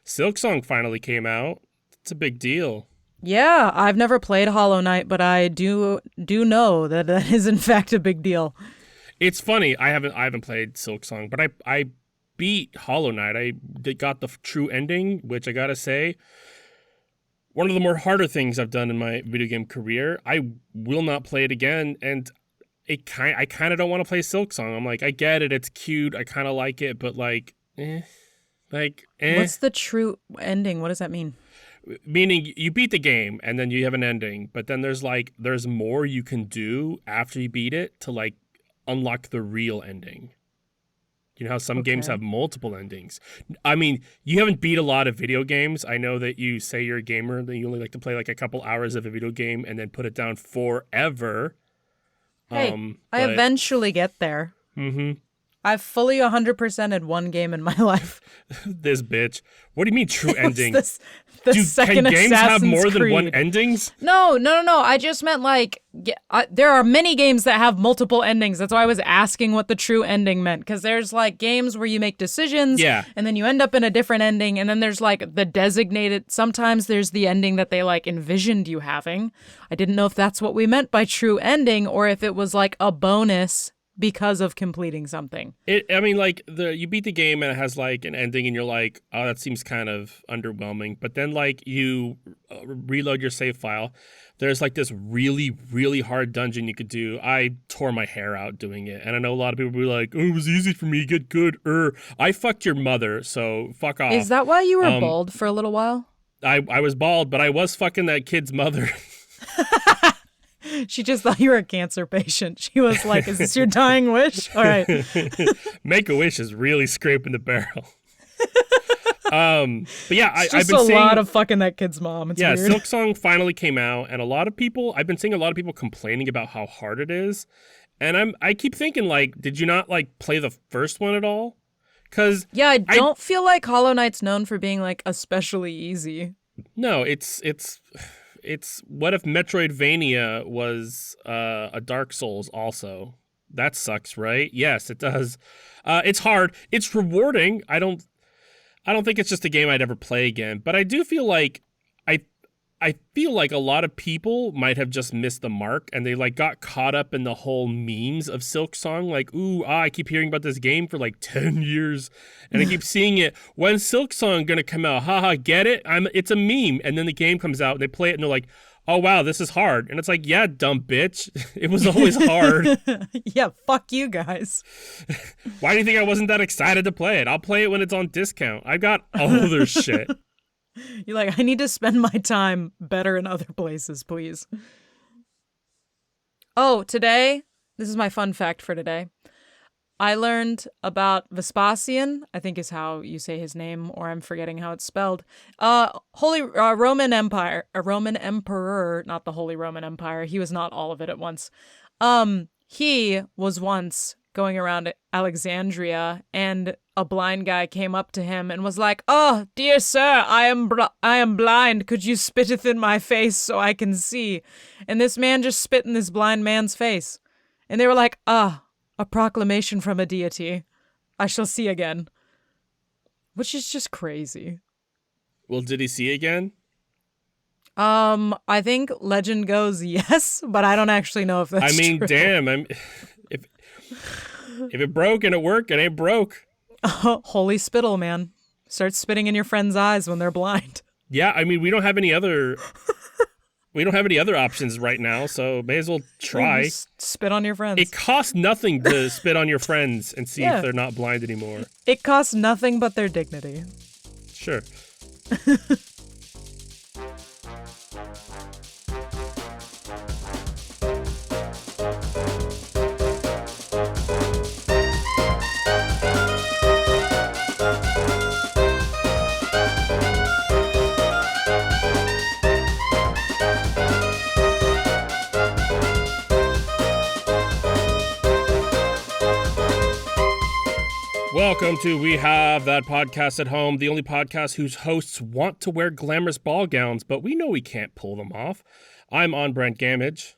Silksong finally came out. It's a big deal. Yeah, I've never played Hollow Knight, but I do know that that is in fact a big deal. It's funny. I haven't played Silksong, but I beat Hollow Knight. I got the true ending, which I gotta say, one of the more harder things I've done in my video game career. I will not play it again, and I kind of don't want to play Silksong. I'm like, I get it, it's cute, I kind of like it, but like. What's the true ending? What does that mean? Meaning you beat the game and then you have an ending, but then there's more you can do after you beat it to like unlock the real ending. You know how some games have multiple endings. I mean, you haven't beat a lot of video games. I know that you say you're a gamer, that you only like to play like a couple hours of a video game and then put it down forever. Hey, I eventually get there. Mm-hmm. I've fully 100%ed one game in my life. This bitch. What do you mean true ending? Can games have more than one endings? No. I just meant like there are many games that have multiple endings. That's why I was asking what the true ending meant. Because there's like games where you make decisions and then you end up in a different ending. And then there's like the designated. Sometimes there's the ending that they like envisioned you having. I didn't know if that's what we meant by true ending or if it was like a bonus because of completing something. You beat the game and it has like an ending and you're like, oh, that seems kind of underwhelming. But then like you reload your save file. There's like this really, really hard dungeon you could do. I tore my hair out doing it. And I know a lot of people will be like, oh, it was easy for me, get good. I fucked your mother, so fuck off. Is that why you were bald for a little while? I was bald, but I was fucking that kid's mother. She just thought you were a cancer patient. She was like, is this your dying wish? All right. Make-A-Wish is really scraping the barrel. But yeah, I've been seeing a lot of fucking that kid's mom. It's weird. Silksong finally came out, and I've been seeing a lot of people complaining about how hard it is. And I keep thinking, like, did you not like play the first one at all? Because I don't feel like Hollow Knight's known for being like especially easy. No, it's what if Metroidvania was a Dark Souls also? That sucks, right? Yes, it does. It's hard. It's rewarding. I don't think it's just a game I'd ever play again. But I do feel like I feel like a lot of people might have just missed the mark and they like got caught up in the whole memes of Silksong. Like, I keep hearing about this game for like 10 years and I keep seeing it. When's Silksong gonna come out? Haha, get it? It's a meme. And then the game comes out and they play it and they're like, oh wow, this is hard. And it's like, yeah, dumb bitch. It was always hard. Yeah, fuck you guys. Why do you think I wasn't that excited to play it? I'll play it when it's on discount. I've got other shit. You're like, I need to spend my time better in other places, please. Oh, today, this is my fun fact for today. I learned about Vespasian, I think is how you say his name, or I'm forgetting how it's spelled. Holy Roman Empire, a Roman emperor, not the Holy Roman Empire. He was not all of it at once. He was once going around Alexandria, and a blind guy came up to him and was like, "Oh, dear sir, I am blind. Could you spitteth in my face so I can see?" And this man just spit in this blind man's face. And they were like, a proclamation from a deity. I shall see again. Which is just crazy. Well, did he see again? I think legend goes yes, but I don't actually know if that's true. Damn, if it broke and it worked, it ain't broke. Holy spittle, man. Start spitting in your friends' eyes when they're blind. Yeah, I mean, we don't have any other options right now, so may as well try. Just spit on your friends. It costs nothing to spit on your friends and see if they're not blind anymore. It costs nothing but their dignity. Sure. Welcome to We Have That Podcast at Home, the only podcast whose hosts want to wear glamorous ball gowns, but we know we can't pull them off. I'm on-brand Gamage.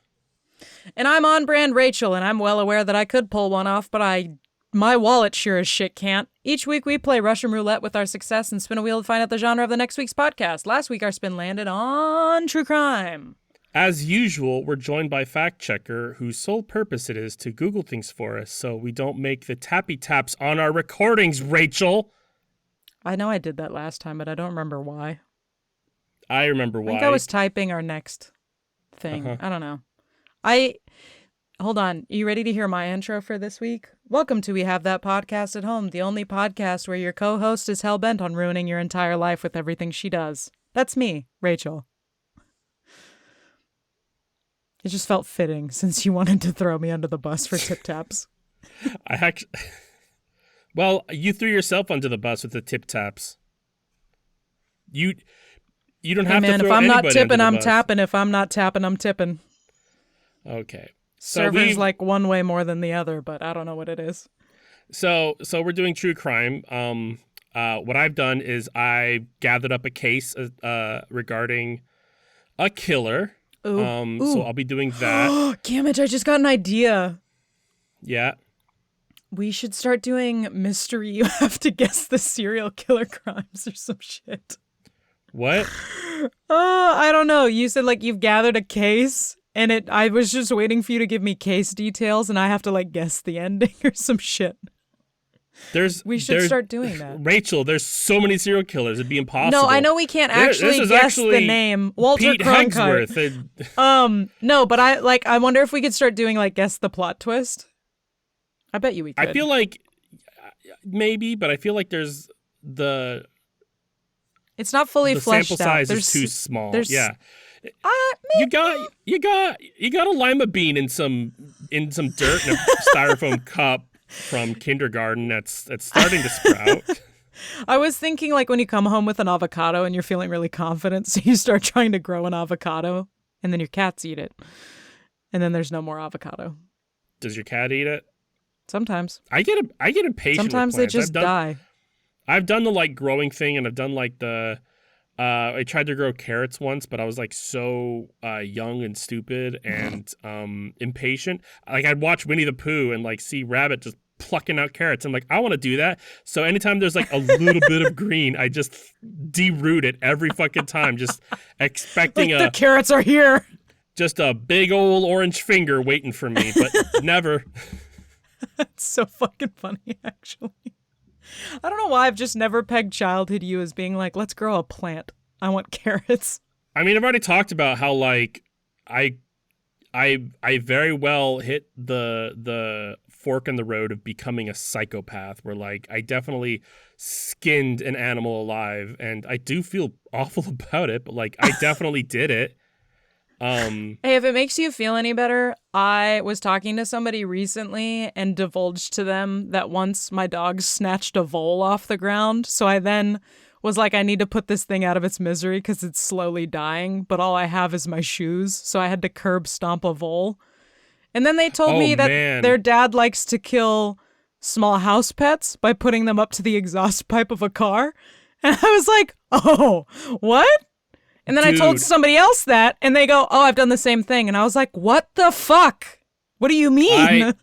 And I'm on-brand Rachel, and I'm well aware that I could pull one off, but I my wallet sure as shit can't. Each week we play Russian roulette with our success and spin a wheel to find out the genre of the next week's podcast. Last week our spin landed on true crime. As usual, we're joined by fact checker whose sole purpose it is to Google things for us so we don't make the tappy taps on our recordings, Rachel. I know I did that last time, but I don't remember why. I remember why. I think I was typing our next thing. I don't know. Hold on. You ready to hear my intro for this week? Welcome to We Have That Podcast at Home, the only podcast where your co-host is hell-bent on ruining your entire life with everything she does. That's me, Rachel. It just felt fitting since you wanted to throw me under the bus for tip taps. Well, you threw yourself under the bus with the tip taps. You don't have to throw if I'm not anybody tipping, under the I'm bus. tapping. If I'm not tapping, I'm tipping. Okay. Server's like one way more than the other, but I don't know what it is. So we're doing true crime. What I've done is I gathered up a case regarding a killer. Ooh. So I'll be doing that. Gamage, I just got an idea. Yeah. We should start doing mystery. You have to guess the serial killer crimes or some shit. What? I don't know. You said like you've gathered a case. And I was just waiting for you to give me case details, and I have to like guess the ending or some shit. We should start doing that. Rachel, there's so many serial killers, it'd be impossible. No, I know we can't actually guess the name. Walter Pete Cronkite. Hagsworth. No, but I wonder if we could start doing like guess the plot twist. I bet you we could. I feel like maybe, but I feel like there's it's not fully fleshed out. The sample size is too small. Yeah. Maybe. You got a lima bean in some dirt in a styrofoam cup from kindergarten that's starting to sprout. I was thinking like when you come home with an avocado and you're feeling really confident, so you start trying to grow an avocado and then your cats eat it. And then there's no more avocado. Does your cat eat it? Sometimes. I get impatient. Sometimes with they just die. I've done the like growing thing, and I've done like I tried to grow carrots once, but I was like so young and stupid and impatient. Like I'd watch Winnie the Pooh and like see Rabbit just plucking out carrots. I'm like, I want to do that. So anytime there's like a little bit of green, I just deroot it every fucking time, just expecting like the carrots are here. Just a big old orange finger waiting for me, but never. That's so fucking funny, actually. I don't know why I've just never pegged childhood you as being like, let's grow a plant. I want carrots. I mean, I've already talked about how like I very well hit the fork in the road of becoming a psychopath where like I definitely skinned an animal alive, and I do feel awful about it, but like I definitely did it. Hey, if it makes you feel any better, I was talking to somebody recently and divulged to them that once my dog snatched a vole off the ground. So I then was like, I need to put this thing out of its misery because it's slowly dying, but all I have is my shoes. So I had to curb stomp a vole. And then they told me that their dad likes to kill small house pets by putting them up to the exhaust pipe of a car. And I was like, oh, what? And then I told somebody else that, and they go, oh, I've done the same thing. And I was like, what the fuck? What do you mean?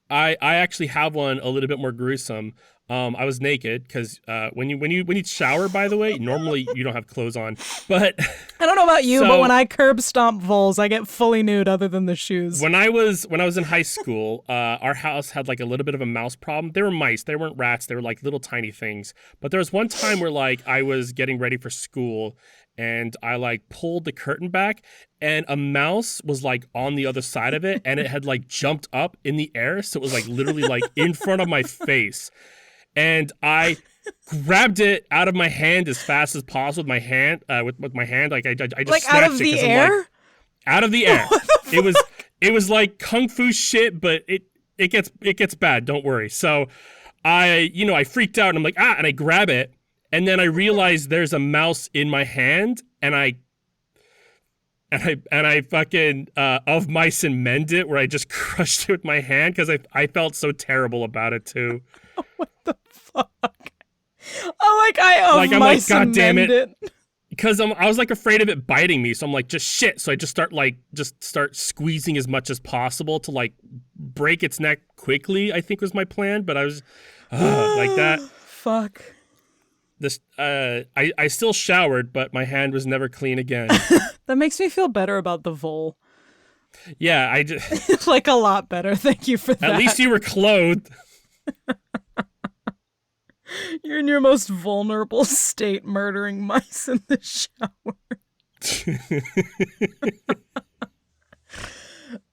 I actually have one a little bit more gruesome. I was naked because when you shower, by the way, normally you don't have clothes on. But I don't know about you, but when I curb stomp voles, I get fully nude other than the shoes. When I was in high school, our house had like a little bit of a mouse problem. They were mice. They weren't rats. They were like little tiny things. But there was one time where like I was getting ready for school, and I like pulled the curtain back, and a mouse was like on the other side of it, and it had like jumped up in the air, so it was like literally like in front of my face, and I grabbed it out of my hand as fast as possible with my hand. With my hand, like I just like snatched out of it the air. Like, out of the air. It was like kung fu shit, but it gets bad. Don't worry. So I freaked out, and I'm like and I grab it. And then I realized there's a mouse in my hand, and I fucking of mice and mend it, where I just crushed it with my hand because I felt so terrible about it too. What the fuck? I'm like, God damn it. Because I was like afraid of it biting me, so I'm like, just shit. So I just start squeezing as much as possible to like break its neck quickly, I think was my plan, but I was like that. Fuck. This I still showered, but my hand was never clean again. That makes me feel better about the vole. Yeah, I just Like a lot better. Thank you for that. at least you were clothed. You're in your most vulnerable state, murdering mice in the shower.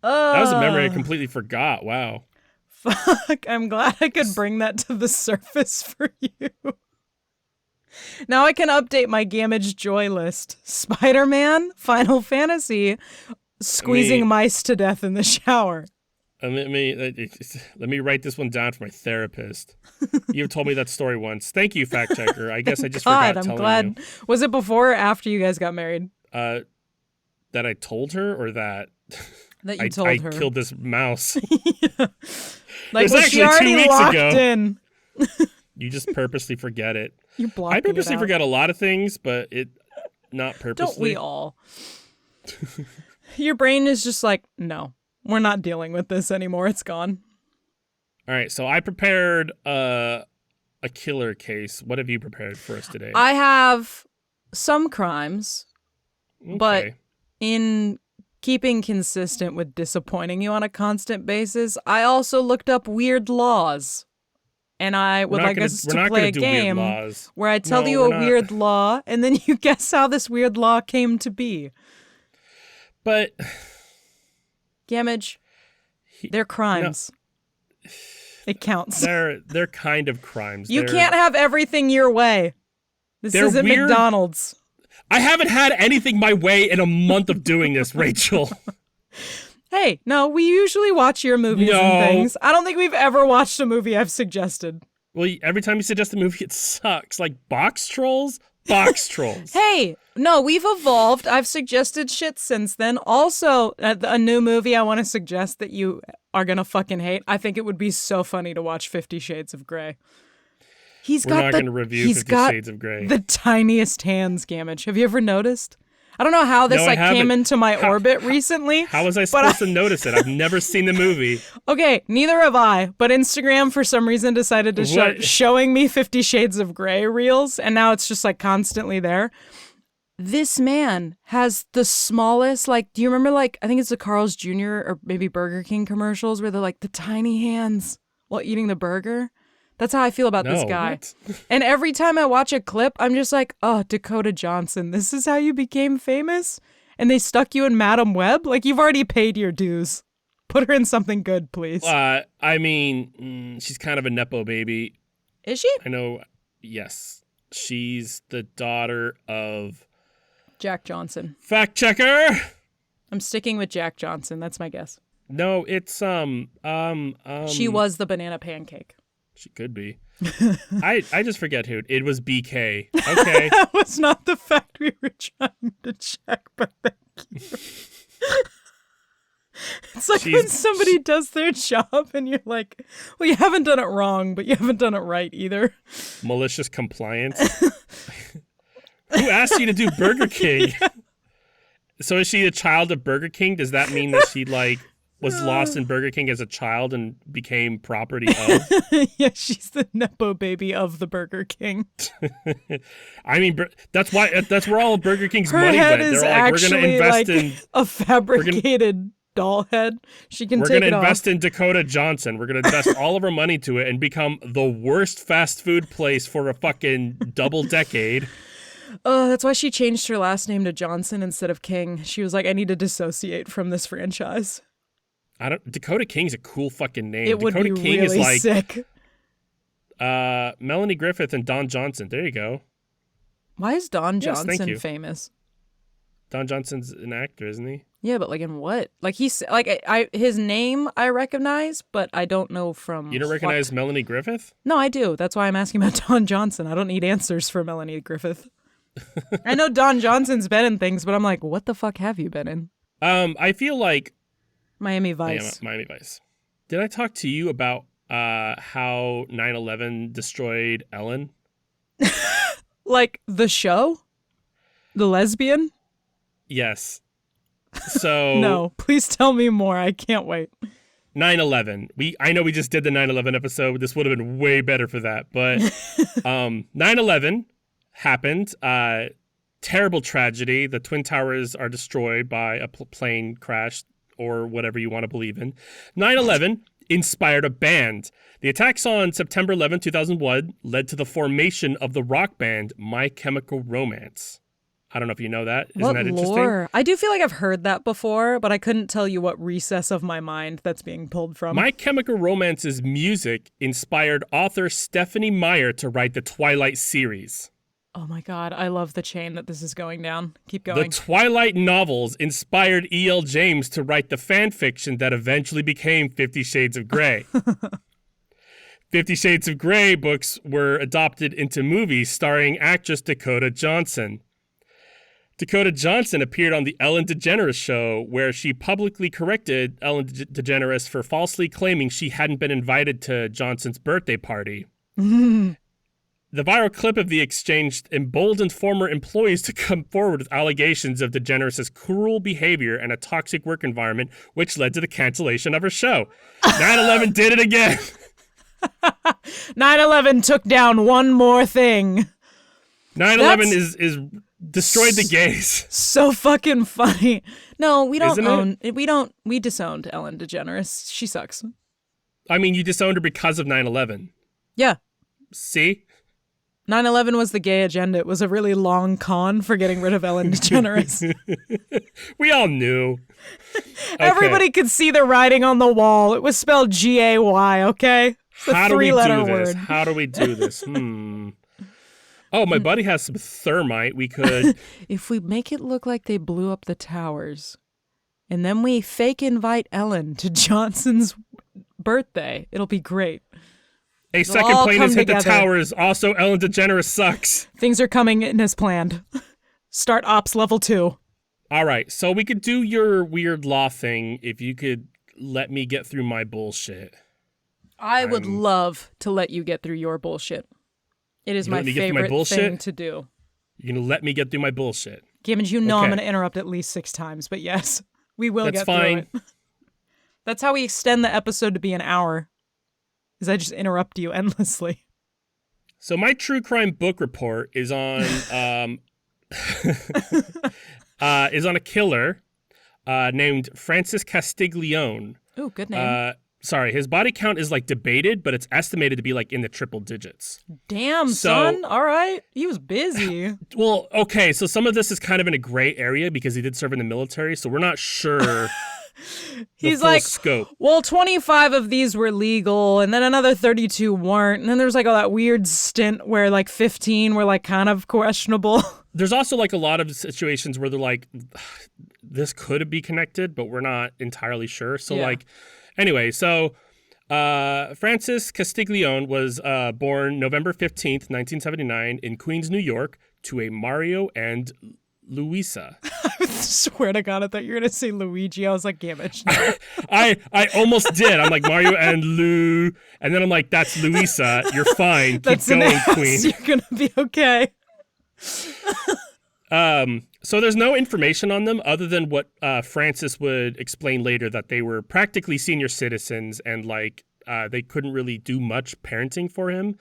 That was a memory I completely forgot. Wow. Fuck, I'm glad I could bring that to the surface for you. Now I can update my Gamage Joy list. Spider-Man, Final Fantasy, squeezing mice to death in the shower. Let me write this one down for my therapist. You've told me that story once. Thank you, fact checker. I guess I just forgot I'm telling glad. you. Was it before or after you guys got married? That I told her, or that That you told her. I killed this mouse. Yeah. Like, It was was actually she already 2 weeks locked ago. in? You just purposely forget it. You're blocking I purposely it out. forget a lot of things, but it not purposely. Don't we all? Your brain is just like, no, we're not dealing with this anymore. It's gone. All right, so I prepared a killer case. What have you prepared for us today? I have some crimes, but Okay. in keeping consistent with disappointing you on a constant basis, I also looked up weird laws. And I would like us to play a game where I tell you a weird law, and then you guess how this weird law came to be. But Gamage, they're crimes. No. It counts. They're kind of crimes. You can't have everything your way. This isn't weird. McDonald's. I haven't had anything my way in a month of doing this, Rachel. Hey, no, we usually watch your movies and things. I don't think we've ever watched a movie I've suggested. Well, every time you suggest a movie, it sucks. Like Box Trolls? Box Trolls. Hey, no, we've evolved. I've suggested shit since then. Also, a new movie I want to suggest that you are going to fucking hate. I think it would be so funny to watch 50 Shades of Grey. We're not going to review 50 Shades of Grey. The tiniest hands, Gamage. Have you ever noticed? I don't know how this came into my orbit recently. How was I supposed to notice it? I've never seen the movie. Okay, neither have I. But Instagram, for some reason, decided to start showing me 50 Shades of Grey reels, and now it's just like constantly there. This man has the smallest, like, do you remember, like, I think it's the Carl's Jr. or maybe Burger King commercials where they're like the tiny hands while eating the burger? That's how I feel about this guy. And every time I watch a clip, I'm just like, oh, Dakota Johnson, this is how you became famous? And they stuck you in Madam Web? Like, you've already paid your dues. Put her in something good, please. I mean, she's kind of a Nepo baby. Is she? I know, yes. She's the daughter of... Jack Johnson. Fact checker! I'm sticking with Jack Johnson. That's my guess. No, it's, She was the banana pancake. She could be. I just forget who. It was BK. Okay. That was not the fact we were trying to check, but thank you. It's like when somebody does their job and you're like, well, you haven't done it wrong, but you haven't done it right either. Malicious compliance. Who asked you to do Burger King? Yeah. So is she a child of Burger King? Does that mean that she, like, was lost in Burger King as a child and became property of? Yeah, she's the Nepo baby of the Burger King. I mean, that's where all of Burger King's Her money head went. is They're like, we're going to invest like in a fabricated doll head. She can take it off. We're going to invest in Dakota Johnson. We're going to invest all of our money to it and become the worst fast food place for a fucking double decade. Oh, that's why she changed her last name to Johnson instead of King. She was like, I need to dissociate from this franchise. Dakota King's a cool fucking name. It Dakota would be King really is like sick. Melanie Griffith and Don Johnson. There you go. Why is Don Yes, Johnson famous? Don Johnson's an actor, isn't he? Yeah, but like in what? Like he's like his name I recognize, but I don't know from. You don't recognize Melanie Griffith? No, I do. That's why I'm asking about Don Johnson. I don't need answers for Melanie Griffith. I know Don Johnson's been in things, but I'm like, what the fuck have you been in? I feel like Miami Vice. Miami Vice. Did I talk to you about how 9/11 destroyed Ellen? Like the show? The lesbian? Yes. So No, please tell me more. I can't wait. 9/11. I know we just did the 9/11 episode. This would have been way better for that. But 9/11 happened. Terrible tragedy. The Twin Towers are destroyed by a plane crash or whatever you want to believe in. 9/11 inspired a band. The attacks on September 11, 2001 led to the formation of the rock band My Chemical Romance. I don't know if you know that. Isn't that interesting? Lore? I do feel like I've heard that before, but I couldn't tell you what recess of my mind that's being pulled from. My Chemical Romance's music inspired author Stephanie Meyer to write the Twilight series. Oh my God, I love the chain that this is going down. Keep going. The Twilight novels inspired E.L. James to write the fan fiction that eventually became 50 Shades of Grey. 50 Shades of Grey books were adopted into movies starring actress Dakota Johnson. Dakota Johnson appeared on the Ellen DeGeneres show, where she publicly corrected Ellen DeGeneres for falsely claiming she hadn't been invited to Johnson's birthday party. The viral clip of the exchange emboldened former employees to come forward with allegations of DeGeneres' cruel behavior and a toxic work environment, which led to the cancellation of her show. 9/11 did it again. 9/11 took down one more thing. 9/11 is destroyed the gays. So fucking funny. No, we don't Isn't own. We disowned Ellen DeGeneres. She sucks. I mean, you disowned her because of 9/11. Yeah. See? 9/11 was the gay agenda. It was a really long con for getting rid of Ellen DeGeneres. We all knew. Everybody could see the writing on the wall. It was spelled Gay, okay? It's a How do we do three-letter this? word. How do we do this? Oh, my buddy has some thermite. We could... If we make it look like they blew up the towers, and then we fake invite Ellen to Johnson's birthday, it'll be great. A It'll second all plane come has hit the together. towers. Also, Ellen DeGeneres sucks. Things are coming in as planned. Start ops level 2. All right, so we could do your weird law thing if you could let me get through my bullshit. I would love to let you get through your bullshit. It is You my let me get through my favorite bullshit? thing to do. You're going to let me get through my bullshit. Given you know I'm Okay. going to interrupt at least 6 times, but yes, we will That's get fine. through it. That's how we extend the episode to be an hour, is I just interrupt you endlessly. So my true crime book report is on is on a killer named Francis Castiglione. Ooh, good name. Sorry, his body count is like debated, but it's estimated to be like in the triple digits. Damn, so- son. All right. He was busy. Well, okay, so some of this is kind of in a gray area because he did serve in the military, so we're not sure He's full like, scope. well, 25 of these were legal, and then another 32 weren't. And then there's like all that weird stint where like 15 were like kind of questionable. There's also like a lot of situations where they're like, this could be connected, but we're not entirely sure. So Yeah. like, anyway, so Francis Castiglione was born November 15th, 1979 in Queens, New York to a Mario and Luisa. I swear to God, I thought you were going to say Luigi. I was like, damn it. No. I almost did. I'm like, Mario and Lou. And then I'm like, that's Luisa. You're fine. Keep That's going, an ass. Queen. You're going to be okay. So there's no information on them other than what Francis would explain later, that they were practically senior citizens and like they couldn't really do much parenting for him.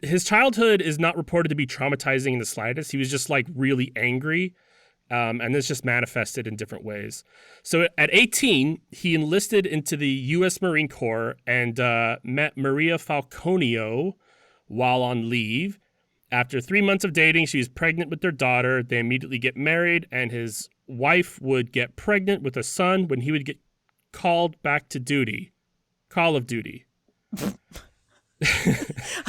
His childhood is not reported to be traumatizing in the slightest. He was just like really angry, and this just manifested in different ways. So at 18, he enlisted into the U.S. Marine Corps and met Maria Falconio while on leave. After 3 months of dating, she was pregnant with their daughter. They immediately get married, and his wife would get pregnant with a son when he would get called back to duty. Call of Duty.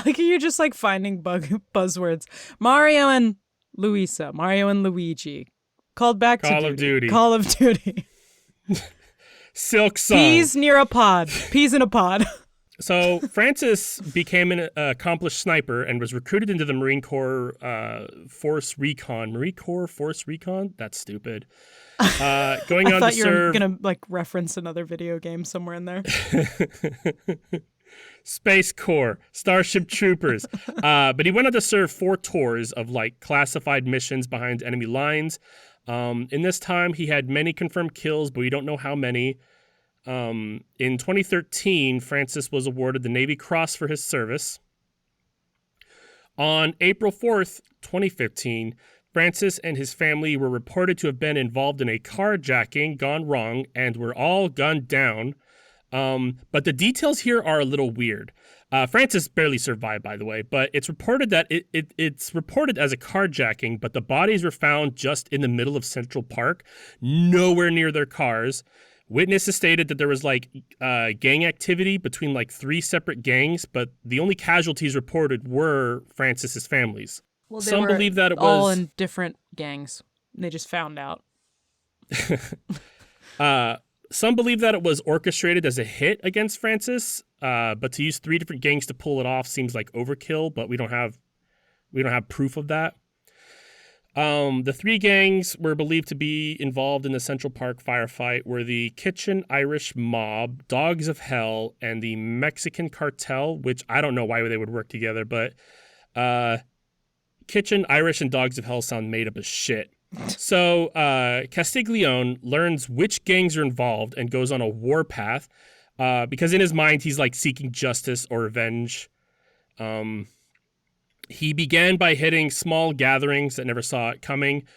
Like, you're just like finding buzzwords. Mario and Luisa. Mario and Luigi. Called back to Call of Duty. Call of Duty. Silk Song. Peas near a pod. Peas in a pod. So Francis became an accomplished sniper and was recruited into the Marine Corps Force Recon. Marine Corps Force Recon? That's stupid. Going I on thought to you were serve going to like reference another video game somewhere in there. Space Corps, Starship Troopers. But he went on to serve 4 tours of like classified missions behind enemy lines. In this time, he had many confirmed kills, but we don't know how many. In 2013, Francis was awarded the Navy Cross for his service. On April 4th, 2015, Francis and his family were reported to have been involved in a carjacking gone wrong and were all gunned down. But the details here are a little weird. Francis barely survived, by the way, but it's reported that it's reported as a carjacking, but the bodies were found just in the middle of Central Park, nowhere near their cars. Witnesses stated that there was gang activity between 3 separate gangs, but the only casualties reported were Francis's families. Well, they Some were believe that it all was in different gangs. They just found out. Some believe that it was orchestrated as a hit against Francis, but to use 3 different gangs to pull it off seems like overkill. But we don't have proof of that. The 3 gangs were believed to be involved in the Central Park firefight were the Kitchen Irish Mob, Dogs of Hell, and the Mexican Cartel, which I don't know why they would work together, but Kitchen, Irish, and Dogs of Hell sound made up as shit. So Castiglione learns which gangs are involved and goes on a warpath because in his mind he's seeking justice or revenge. He began by hitting small gatherings that never saw it coming.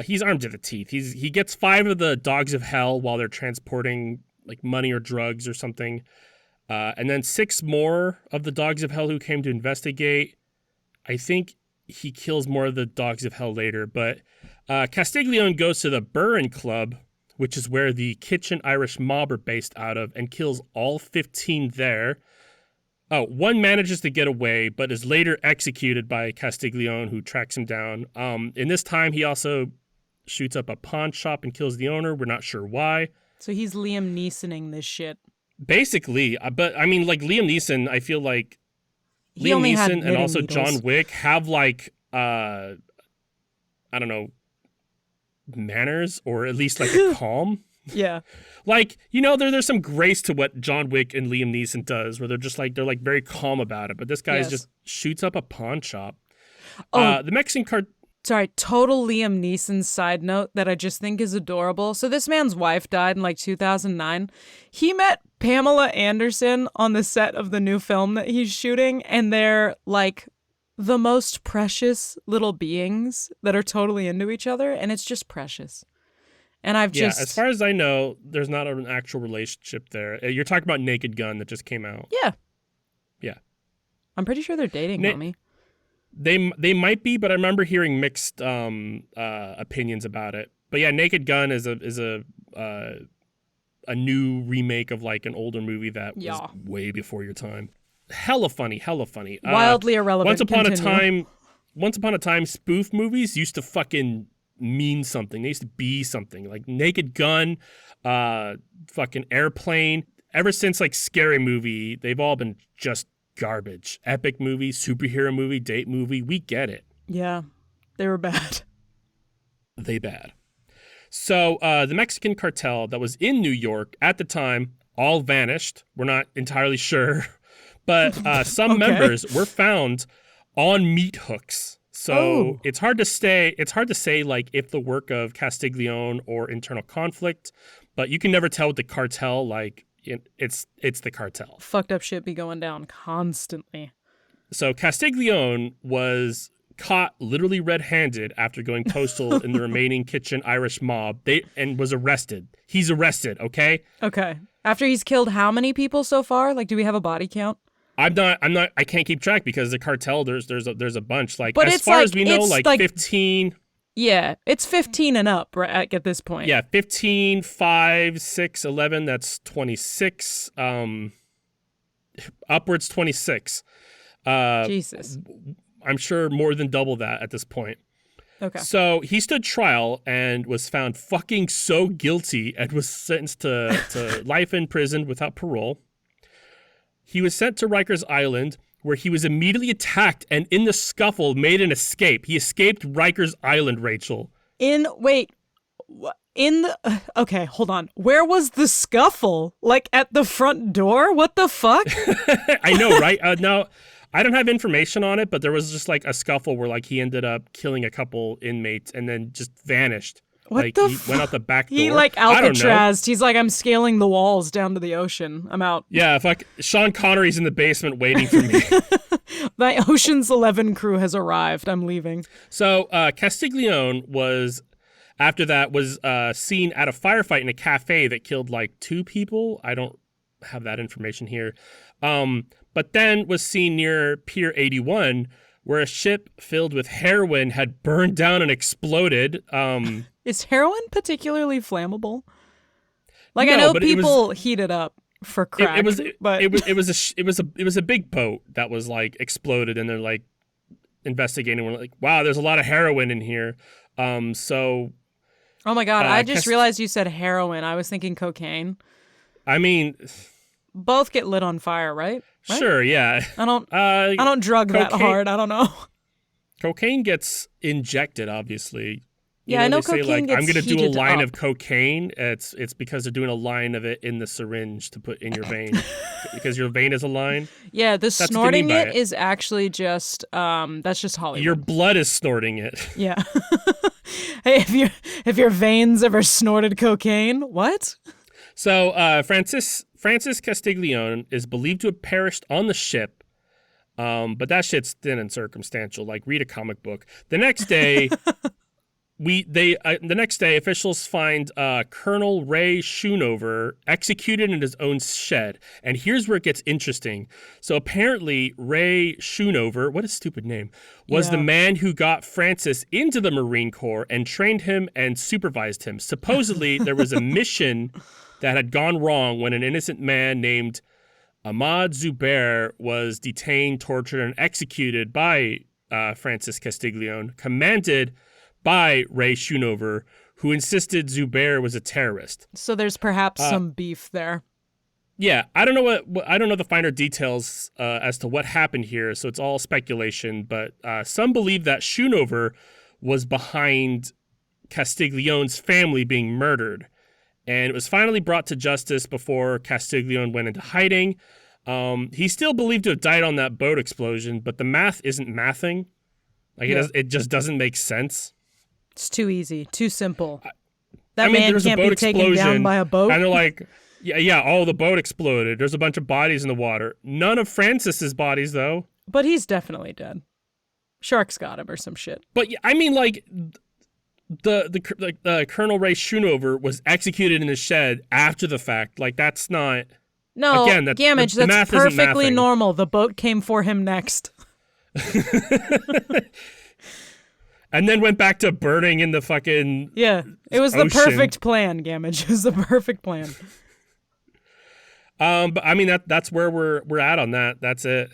He's armed to the teeth. He gets 5 of the Dogs of Hell while they're transporting money or drugs or something. And then 6 more of the Dogs of Hell who came to investigate. I think he kills more of the Dogs of Hell later, but Castiglione goes to the Burren Club, which is where the Kitchen Irish Mob are based out of, and kills all 15 there. Oh, 1 manages to get away, but is later executed by Castiglione, who tracks him down. In this time, he also shoots up a pawn shop and kills the owner. We're not sure why. So he's Liam Neesoning this shit. Basically, but I mean, Liam Neeson, I feel like He Liam only had Neeson and also needles. John Wick have I don't know, manners, or at least a calm. Yeah. There's some grace to what John Wick and Liam Neeson does, where they're just they're very calm about it. But this guy just shoots up a pawn shop. The Mexican card. Sorry, total Liam Neeson side note that I just think is adorable. So this man's wife died in 2009. He met Pamela Anderson on the set of the new film that he's shooting, and they're the most precious little beings that are totally into each other, and it's just precious. And as far as I know, there's not an actual relationship there. You're talking about Naked Gun that just came out. Yeah. Yeah. I'm pretty sure they're dating, mommy. They might be, but I remember hearing mixed opinions about it. But yeah, Naked Gun is a new remake of an older movie that was way before your time. Hella funny. Wildly irrelevant. Once upon a time, spoof movies used to fucking mean something. They used to be something. Naked Gun, fucking Airplane. Ever since Scary Movie, they've all been just garbage. Epic movie, superhero movie, date movie. We get it. Yeah, they were bad. They bad. So the Mexican cartel that was in New York at the time all vanished. We're not entirely sure. But some members were found on meat hooks. So it's hard to say if the work of Castiglione or internal conflict, but you can never tell with the cartel. It's the cartel. Fucked up shit be going down constantly. So Castiglione was caught literally red-handed after going postal in the remaining Kitchen Irish Mob. And was arrested. He's arrested. Okay. Okay. After he's killed how many people so far? Do we have a body count? I'm not. I can't keep track because the cartel. There's a bunch. But as far as we know, 15. Yeah, it's 15 and up right at this point. Yeah, 15, 5, 6, 11. That's 26. Upwards 26. Jesus. I'm sure more than double that at this point. Okay. So he stood trial and was found fucking so guilty and was sentenced to life in prison without parole. He was sent to Rikers Island, where he was immediately attacked and in the scuffle made an escape. He escaped Rikers Island, Rachel. Okay, hold on. Where was the scuffle? At the front door? What the fuck? I know, right? No, I don't have information on it, but there was just a scuffle where he ended up killing a couple inmates and then just vanished. What Like, the he went out the back door. He like I don't know. Alcatraz. He's like, I'm scaling the walls down to the ocean. I'm out. Yeah, Sean Connery's in the basement waiting for me. My Ocean's 11 crew has arrived. I'm leaving. So Castiglione was, after that, was seen at a firefight in a cafe that killed like 2 people. I don't have that information here. But then was seen near Pier 81, where a ship filled with heroin had burned down and exploded. Is heroin particularly flammable? Like, No, I know but people heat it up for crack, it was but it was a big boat that was like exploded, and they're like investigating. We're like, wow, there's a lot of heroin in here. So oh my god, I just realized you said heroin. I was thinking cocaine. I mean, both get lit on fire, right? Sure, yeah. I don't drug that hard. I don't know. Cocaine gets injected, obviously. Yeah, I know they say, cocaine like, gets I'm going to do a heated line up. of cocaine. It's because they're doing a line of it in the syringe to put in your vein because your vein is a line. Yeah, the That's what they snorting mean by it is actually just that's just Hollywood. Your blood is snorting it. Yeah. Hey, if your veins ever snorted cocaine, what? So Francis Castiglione is believed to have perished on the ship, but that shit's thin and circumstantial. Like, read a comic book. The next day, officials find Colonel Ray Schoonover executed in his own shed. And here's where it gets interesting. So apparently, Ray Schoonover, what a stupid name, was the man who got Francis into the Marine Corps and trained him and supervised him. Supposedly, there was a mission that had gone wrong when an innocent man named Ahmad Zubair was detained, tortured, and executed by Francis Castiglione, commanded by Ray Schoonover, who insisted Zubair was a terrorist. So there's perhaps some beef there. Yeah, I don't know the finer details as to what happened here, so it's all speculation. But some believe that Schoonover was behind Castiglione's family being murdered. And it was finally brought to justice before Castiglione went into hiding. He's still believed to have died on that boat explosion, but the math isn't mathing. Like, it just doesn't make sense. It's too easy, too simple. That man can't be taken explosion, down by a boat. And they're like, yeah, the boat exploded. There's a bunch of bodies in the water. None of Francis's bodies, though. But he's definitely dead. Sharks got him or some shit. But I mean, like, the Colonel Ray Schoonover was executed in his shed after the fact. Like, that's not. No, again, Gamage, the that's math perfectly normal. The boat came for him next. And then went back to burning in the fucking Yeah, it was ocean. the perfect plan, Gamage. It was the perfect plan. But I mean that's where we're at on that. That's it.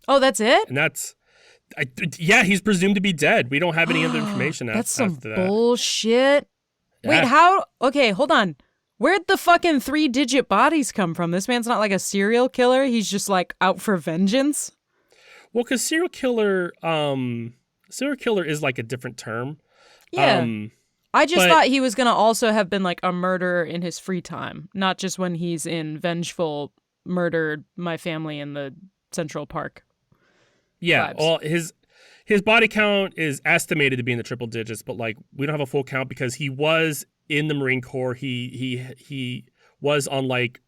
Oh, that's it? And yeah, he's presumed to be dead. We don't have any other information That's after some that. bullshit. Yeah. Wait, how? Okay, hold on. Where'd the fucking 3-digit bodies come from? This man's not like a serial killer. He's just like out for vengeance. Well, because serial killer is like a different term. Yeah. I just thought he was going to also have been like a murderer in his free time, not just when he's in vengeful murdered my family in the Central Park. Yeah, vibes. well, his body count is estimated to be in the triple digits, but like we don't have a full count because he was in the Marine Corps. He was on like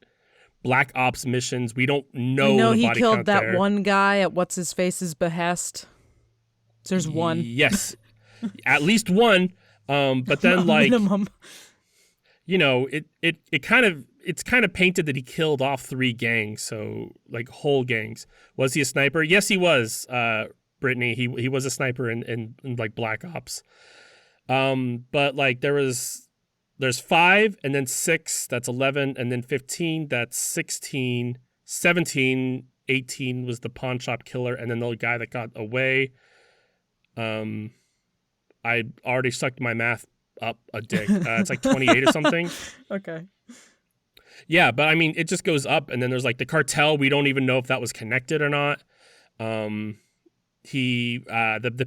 Black Ops missions. We don't know. We know the he body killed count that there. one guy at what's his face's behest. So there's one. Yes, at least one. But then like minimum. You know, it's kind of painted that he killed off 3 gangs, so like whole gangs. Was he a sniper? Yes, he was. Brittany, he was a sniper in like Black Ops. But like there's 5 and then 6, that's 11, and then 15, that's 16, 17, 18 was the pawn shop killer, and then the guy that got away. I already sucked my math up a dick. It's like 28 or something. Okay. Yeah, but I mean, it just goes up, and then there's like the cartel. We don't even know if that was connected or not. The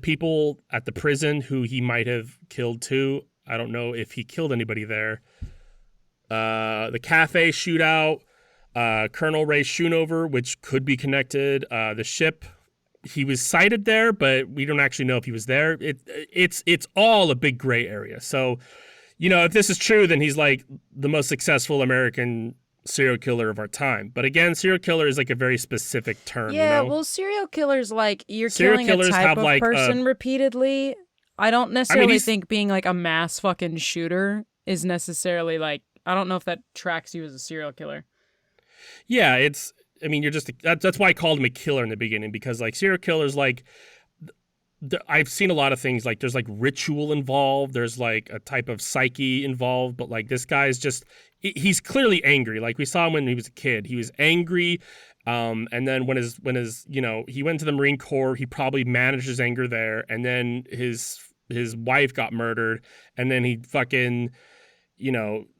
people at the prison who he might have killed too. I don't know if he killed anybody there. The cafe shootout, Colonel Ray Schoonover, which could be connected. The ship, he was sighted there, but we don't actually know if he was there. It's all a big gray area. So, if this is true, then he's like the most successful American serial killer of our time. But again, serial killer is like a very specific term. Yeah, well, serial killers, like, you're Serial killing a killers type have, of like, person repeatedly. I don't necessarily he's- think being like a mass fucking shooter is necessarily like, I don't know if that tracks you as a serial killer. Yeah, you're just that's why I called him a killer in the beginning, because like serial killers, like I've seen a lot of things, like there's like ritual involved, there's like a type of psyche involved, but like this guy's just he's clearly angry. Like we saw him when he was a kid, he was angry. And then when his he went to the Marine Corps, he probably managed his anger there, and then his wife got murdered, and then he fucking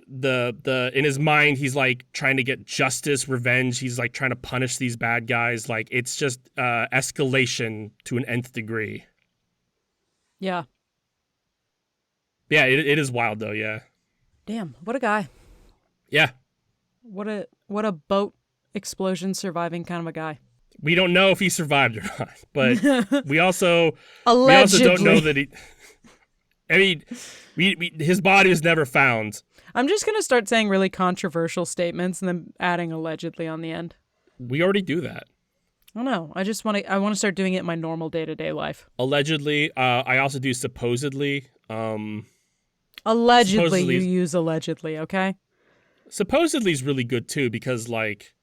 the in his mind he's like trying to get justice, revenge. He's like trying to punish these bad guys. Like it's just escalation to an nth degree. Yeah. Yeah, it is wild though. Yeah. Damn, what a guy. Yeah. What a boat explosion surviving kind of a guy. We don't know if he survived or not, but we also don't know that he. I mean, his body was never found. I'm just gonna start saying really controversial statements and then adding allegedly on the end. We already do that. I don't know. I want to start doing it in my normal day-to-day life. Allegedly. I also do supposedly. Allegedly, you use allegedly, okay? Supposedly is really good too, because like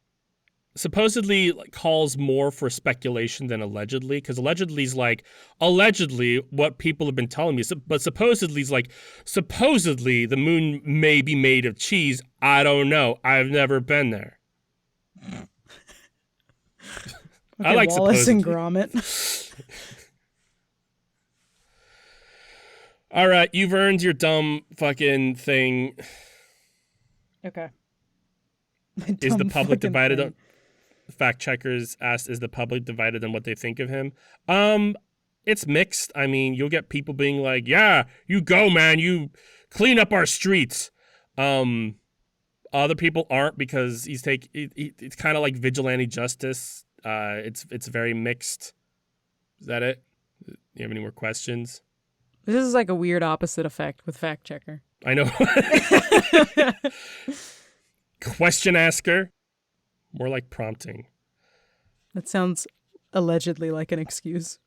supposedly calls more for speculation than allegedly, because allegedly is like allegedly what people have been telling me, but supposedly is like supposedly the moon may be made of cheese. I don't know. I've never been there. Okay, I like Wallace supposedly. and Gromit. All right, you've earned your dumb fucking thing. Okay. Is the public divided on? Fact checkers asked, is the public divided on what they think of him? It's mixed. I mean, you'll get people being like, yeah, you go, man, you clean up our streets. Other people aren't, because it's kind of like vigilante justice. It's very mixed. Is that it? Do you have any more questions? This is like a weird opposite effect with fact checker. I know. Question asker. More like prompting. That sounds allegedly like an excuse.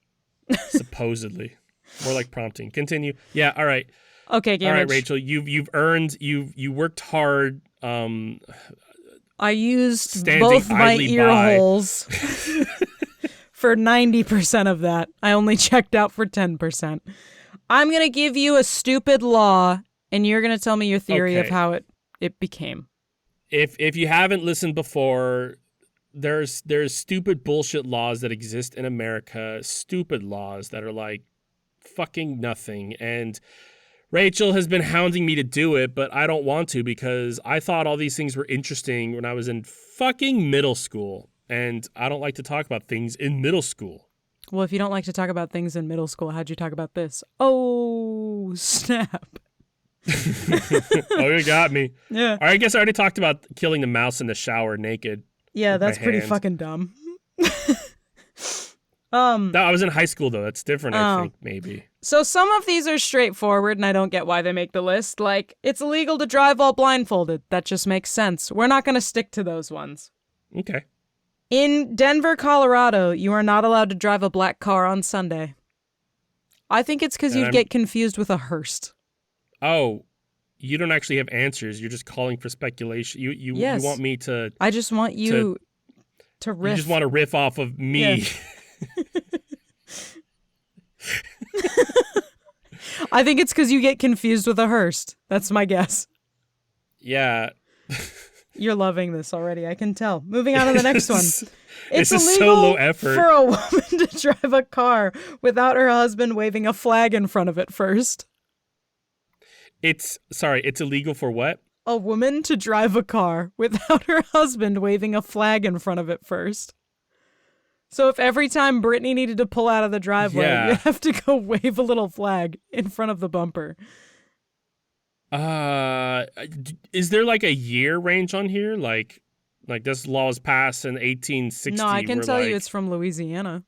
Supposedly. More like prompting. Continue. Yeah, all right. Okay, Gamage. All right, Rachel, you worked hard. I used standing both my idly ear by. holes for 90% of that. I only checked out for 10%. I'm going to give you a stupid law, and you're going to tell me your theory of Okay. how it became. If you haven't listened before, there's stupid bullshit laws that exist in America, stupid laws that are like fucking nothing. And Rachel has been hounding me to do it, but I don't want to, because I thought all these things were interesting when I was in fucking middle school. And I don't like to talk about things in middle school. Well, if you don't like to talk about things in middle school, how'd you talk about this? Oh, snap. Oh, you got me. Yeah. All right, I guess I already talked about killing the mouse in the shower naked. Yeah, with that's my pretty hand. fucking dumb. No, I was in high school, though. That's different, I Oh. think, maybe. So some of these are straightforward, and I don't get why they make the list. Like, it's illegal to drive while blindfolded. That just makes sense. We're not going to stick to those ones. Okay. In Denver, Colorado, you are not allowed to drive a black car on Sunday. I think it's because And you'd I'm- get confused with a hearse. Oh, you don't actually have answers. You're just calling for speculation. You Yes. want me to... I just want you to riff. You just want to riff off of me. Yeah. I think it's because you get confused with a hearse. That's my guess. Yeah. You're loving this already, I can tell. Moving on to the next one. It's This is illegal so low effort. for a woman to drive a car without her husband waving a flag in front of it first. It's illegal for what? A woman to drive a car without her husband waving a flag in front of it first. So if every time Brittany needed to pull out of the driveway, Yeah. you have to go wave a little flag in front of the bumper. Is there like a year range on here? Like this law was passed in 1860. No, I can where, tell you like, it's from Louisiana.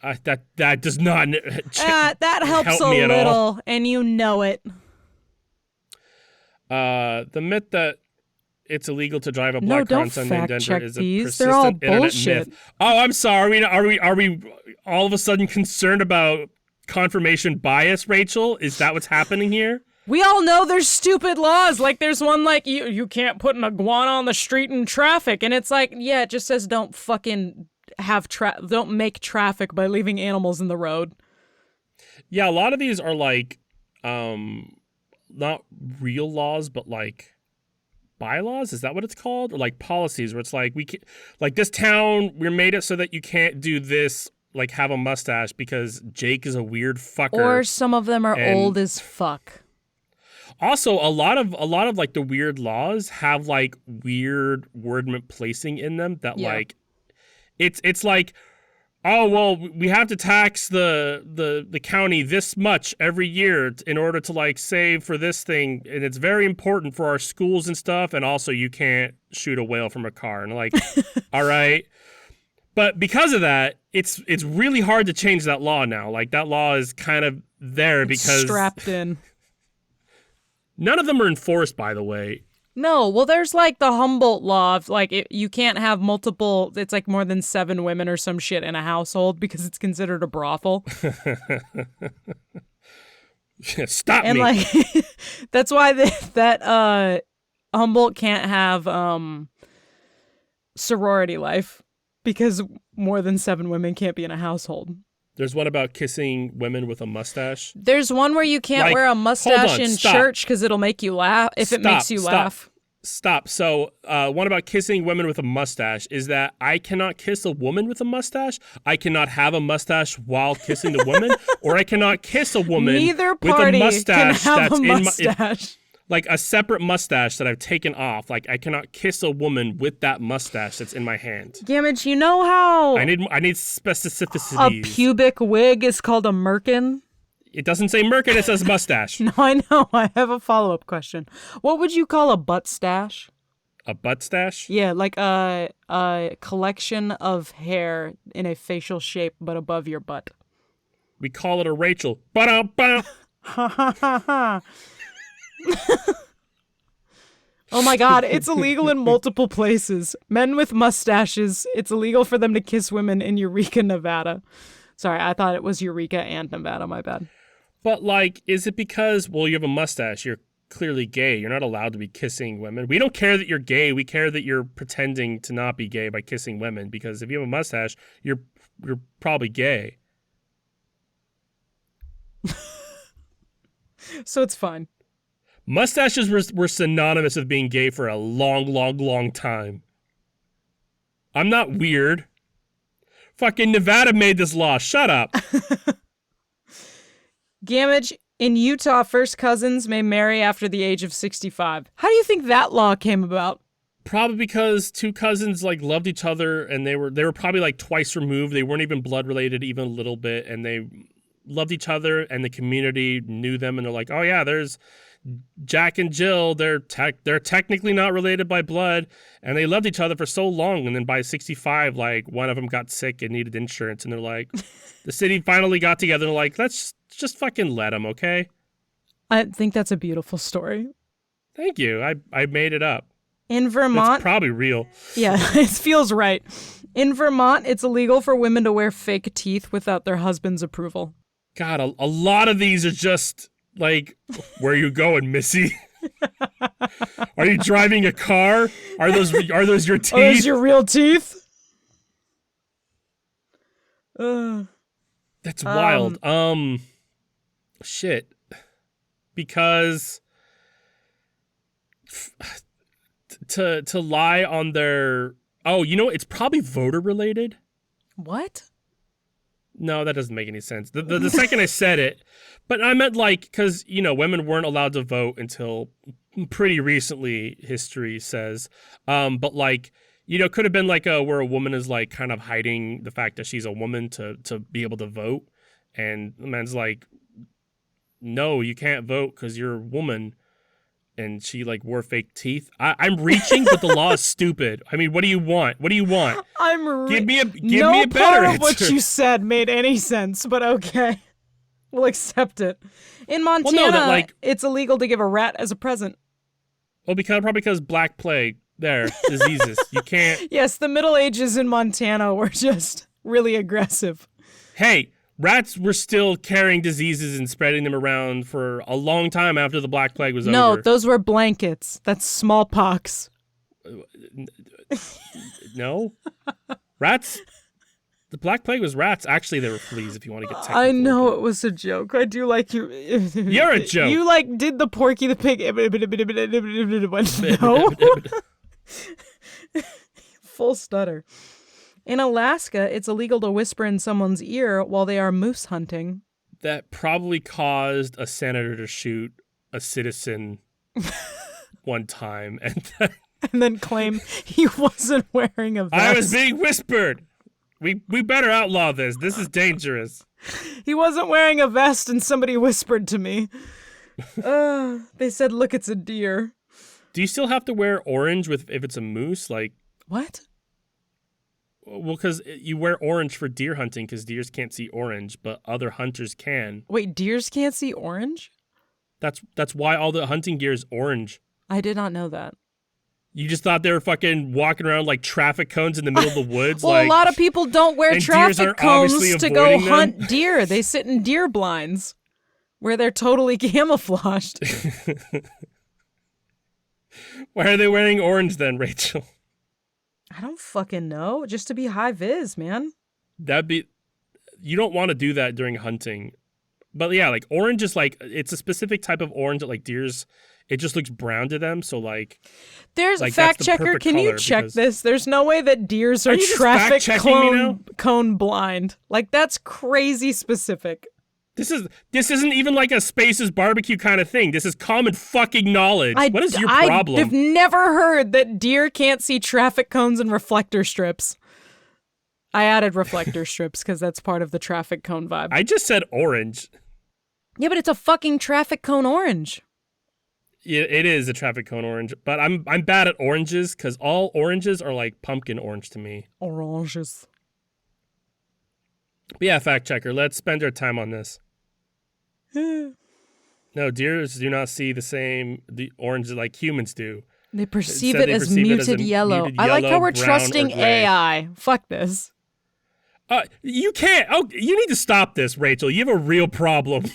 that does not. That helps help a me at all. little, and you know it. The myth that it's illegal to drive a No, black car don't on Sunday in fact Denver check is a these. They're all persistent internet bullshit. myth. Oh, I'm sorry. Are we all of a sudden concerned about confirmation bias, Rachel? Is that what's happening here? We all know there's stupid laws. Like there's one like you can't put an iguana on the street in traffic, and it's like, yeah, it just says don't fucking don't make traffic by leaving animals in the road. Yeah, a lot of these are like not real laws, but like bylaws. Is that what it's called? Or like policies where it's like like this town, we made it so that you can't do this, like have a mustache because Jake is a weird fucker. Or some of them are And old as fuck. also a lot of like the weird laws have like weird wordment placing in them that like it's like, oh, well, we have to tax the county this much every year in order to like save for this thing, and it's very important for our schools and stuff, and also you can't shoot a whale from a car. And like, all right. But because of that, it's really hard to change that law now. Like that law is kind of there because strapped in. None of them are enforced, by the way. No, well, there's like the Humboldt law of like you can't have multiple. It's like more than 7 women or some shit in a household because it's considered a brothel. Stop and me. Like that's why that Humboldt can't have sorority life because more than 7 women can't be in a household. There's one about kissing women with a mustache. There's one where you can't wear a mustache in church because it'll make you laugh. If it makes you laugh. Stop. So one about kissing women with a mustache is that I cannot kiss a woman with a mustache. I cannot have a mustache while kissing the woman, or I cannot kiss a woman Neither with party a mustache can have that's a mustache. like a separate mustache that I've taken off. Like I cannot kiss a woman with that mustache that's in my hand. Gamage, you know how I need specificity. a pubic wig is called a merkin? It doesn't say merkin, it says mustache. No, I know. I have a follow-up question. What would you call a butt stash? A butt stash? Yeah, like a collection of hair in a facial shape but above your butt. We call it a Rachel. Ba-da-ba. Ha ha ha ha. Oh my god, it's illegal in multiple places. Men with mustaches, it's illegal for them to kiss women in Eureka, Nevada. Sorry, I thought it was Eureka and Nevada, my bad. But like, is it because, well, you have a mustache, you're clearly gay, you're not allowed to be kissing women? We don't care that you're gay, we care that you're pretending to not be gay by kissing women, because if you have a mustache, you're probably gay. So it's fine. Mustaches were synonymous with being gay for a long, long, long time. I'm not weird. Fucking Nevada made this law. Shut up. Gamage, in Utah, first cousins may marry after the age of 65. How do you think that law came about? Probably because 2 cousins like loved each other, and they were probably like twice removed. They weren't even blood related even a little bit, and they loved each other, and the community knew them, and they're like, oh yeah, there's Jack and Jill, they're technically not related by blood, and they loved each other for so long, and then by 65, like, one of them got sick and needed insurance, and they're like, the city finally got together, and they're like, let's just fucking let them, okay? I think that's a beautiful story. Thank you. I made it up. In Vermont... It's probably real. Yeah, it feels right. In Vermont, it's illegal for women to wear fake teeth without their husband's approval. God, a lot of these are just... like, where are you going, Missy? Are you driving a car? Are those your teeth? Are those your real teeth? That's wild. Shit. Because to lie on their... Oh, you know, it's probably voter related. What? No, that doesn't make any sense. The second I said it, but I meant like, because, you know, women weren't allowed to vote until pretty recently, history says. But like, you know, could have been like where a woman is like kind of hiding the fact that she's a woman to be able to vote. And the man's like, no, you can't vote because you're a woman. And she like wore fake teeth. I'm reaching, but the law is stupid. I mean, what do you want? What do you want? Give me a better No part of answer. what you said made any sense, but okay. We'll accept it. In Montana, Well, no, that, like, it's illegal to give a rat as a present. Well, because Black Plague. There, diseases. You can't. Yes, the Middle Ages in Montana were just really aggressive. Hey, rats were still carrying diseases and spreading them around for a long time after the Black Plague was over. No, those were blankets. That's smallpox. No? Rats? The Black Plague was rats. Actually, they were fleas, if you want to get technical. I know it was a joke. I do like you. You're a joke. You, like, did the Porky the Pig. No? Full stutter. In Alaska, it's illegal to whisper in someone's ear while they are moose hunting. That probably caused a senator to shoot a citizen one time. And then claim he wasn't wearing a vest. I was being whispered. We better outlaw this. This is dangerous. He wasn't wearing a vest and somebody whispered to me. They said, look, it's a deer. Do you still have to wear orange if it's a moose? Like what? Well, because you wear orange for deer hunting because deers can't see orange, but other hunters can. Wait, deers can't see orange? That's why all the hunting gear is orange. I did not know that. You just thought they were fucking walking around like traffic cones in the middle of the woods? Well, like, a lot of people don't wear traffic cones to go hunt deer. They sit in deer blinds where they're totally camouflaged. Why are they wearing orange then, Rachel? I don't fucking know. Just to be high vis, man. You don't want to do that during hunting. But yeah, like orange is like, it's a specific type of orange that like deers, it just looks brown to them. So like, there's a fact checker. Can you check this? There's no way that deers are traffic cone blind. Like that's crazy specific. This isn't even like a Space's barbecue kind of thing. This is common fucking knowledge. What is your problem? I've never heard that deer can't see traffic cones and reflector strips. I added reflector strips because that's part of the traffic cone vibe. I just said orange. Yeah, but it's a fucking traffic cone orange. Yeah, it is a traffic cone orange. But I'm bad at oranges because all oranges are like pumpkin orange to me. Oranges. But yeah, fact checker. Let's spend our time on this. No, deers do not see the orange like humans do. They perceive it as muted yellow. I like how we're trusting AI. Fuck this. You can't. Oh, you need to stop this, Rachel. You have a real problem.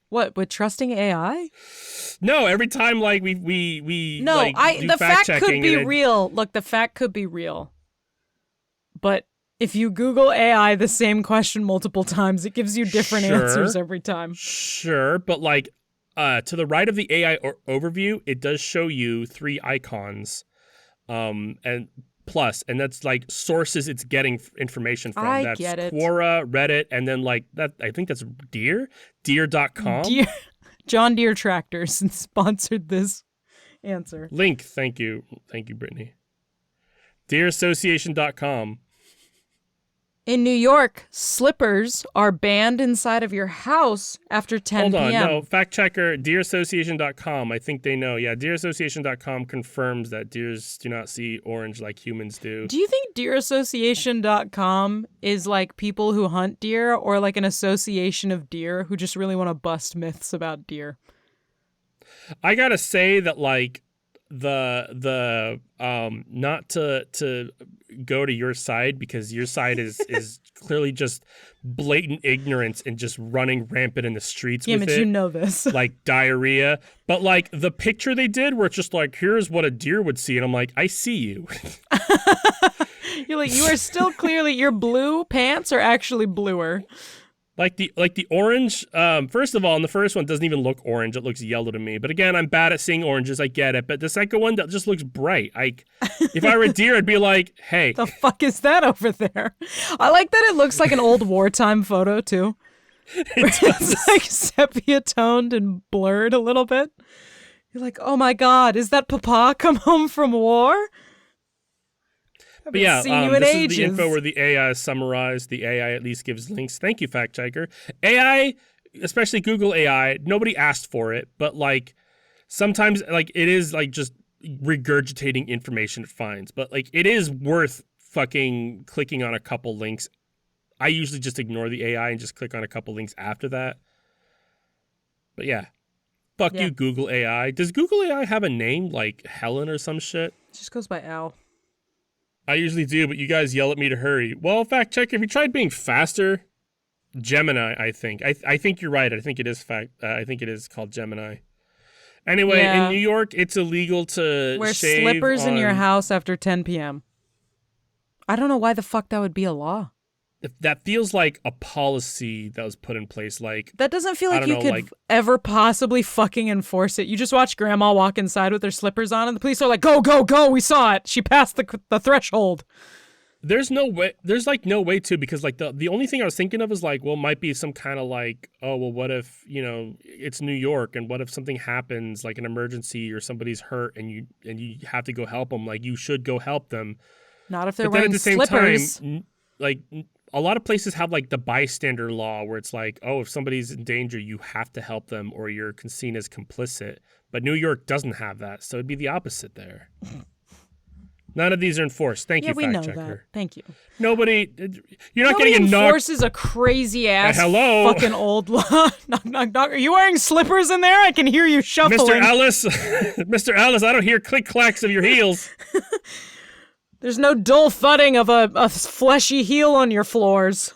What, with trusting AI? No, every time like we no, like, the fact could be real. Look, the fact could be real. But if you Google AI the same question multiple times, it gives you different answers every time. Sure, but like to the right of the AI overview, it does show you 3 icons, and plus, and that's like sources it's getting information from. That's Quora, Reddit, and then like that. I think that's deer.com. John Deere Tractors sponsored this answer. Link, thank you, Brittany. Deerassociation.com. In New York, slippers are banned inside of your house after 10 p.m. Hold on, no, fact checker, deerassociation.com. I think they know. Yeah, deerassociation.com confirms that deers do not see orange like humans do. Do you think deerassociation.com is like people who hunt deer or like an association of deer who just really want to bust myths about deer? I gotta say that like the not to go to your side because your side is clearly just blatant ignorance and just running rampant in the streets with it. You know this. Like diarrhea. But like the picture they did where it's just like, here's what a deer would see. And I'm like, I see you. You're like, you are still clearly, your blue pants are actually bluer. Like the orange, first of all, in the first one, doesn't even look orange. It looks yellow to me. But again, I'm bad at seeing oranges. I get it. But the second one, that just looks bright. If I were a deer, I'd be like, hey. The fuck is that over there? I like that it looks like an old wartime photo, too. It's like sepia toned and blurred a little bit. You're like, oh my God, is that Papa come home from war? But yeah, this is the info where the AI is summarized. The AI at least gives links. Thank you, fact checker. AI, especially Google AI, nobody asked for it, but like sometimes like it is like just regurgitating information it finds. But like it is worth fucking clicking on a couple links. I usually just ignore the AI and just click on a couple links after that. But yeah. Fuck Yeah. you, Google AI. Does Google AI have a name like Helen or some shit? It just goes by Al. I usually do, but you guys yell at me to hurry. Well, fact check. Have you tried being faster? Gemini, I think. I think you're right. I think it is I think it is called Gemini. Anyway, in Yeah. New York, it's illegal to Wear shave slippers in your on- house after 10 p.m. I don't know why the fuck that would be a law. That feels like a policy that was put in place. Like, That doesn't feel I like don't you know, could like- ever possibly fucking enforce it. You just watch grandma walk inside with her slippers on, and the police are like, go, go, go, we saw it. She passed the threshold. there's no way. There's like no way to, because like the only thing I was thinking of is like, well, it might be some kind of like, oh, well, what if, you know, it's New York, and what if something happens, like an emergency or somebody's hurt, and you have to go help them. Like, you should go help them. Not if they're But then wearing at the same slippers. time, like, a lot of places have like the bystander law, where it's like, oh, if somebody's in danger, you have to help them, or you're seen as complicit. But New York doesn't have that, so it'd be the opposite there. None of these are enforced. Thank Yeah, you, we fact know checker. that. Thank you. Nobody, you're not Nobody getting a knock. enforces a crazy ass hello? fucking old law. Knock, knock, knock. Are you wearing slippers in there? I can hear you shuffling. Mr. Ellis, Mr. Ellis, I don't hear click clacks of your heels. There's no dull thudding of a fleshy heel on your floors.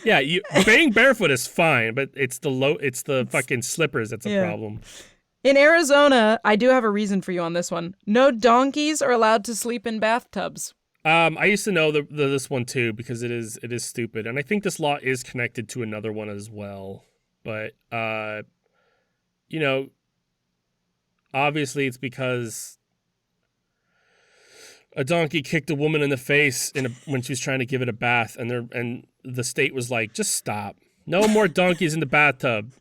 Yeah, being barefoot is fine, but it's the fucking slippers that's a Yeah. problem. In Arizona, I do have a reason for you on this one. No donkeys are allowed to sleep in bathtubs. I used to know this one too, because it is stupid, and I think this law is connected to another one as well. But you know, obviously it's because a donkey kicked a woman in the face when she was trying to give it a bath, and the state was like, just stop. No more donkeys in the bathtub.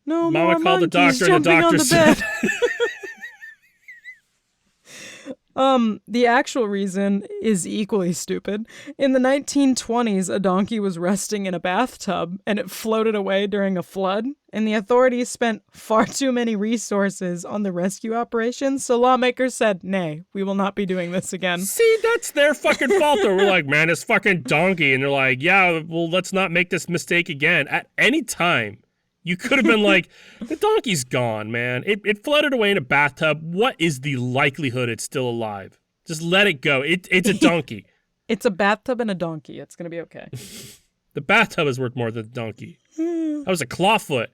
No Mama more called the monkeys doctor, and the jumping on doctor the said, bed. The actual reason is equally stupid. In the 1920s, a donkey was resting in a bathtub and it floated away during a flood, and the authorities spent far too many resources on the rescue operations, so lawmakers said, nay, we will not be doing this again. see, that's their fucking fault. Though. We're like, man, this fucking donkey. And they're like, yeah, well, let's not make this mistake again. At any time, you could have been like, the donkey's gone, man. It floated away in a bathtub. What is the likelihood it's still alive? Just let it go. It's a donkey. It's a bathtub and a donkey. It's going to be okay. The bathtub is worth more than the donkey. That was a clawfoot.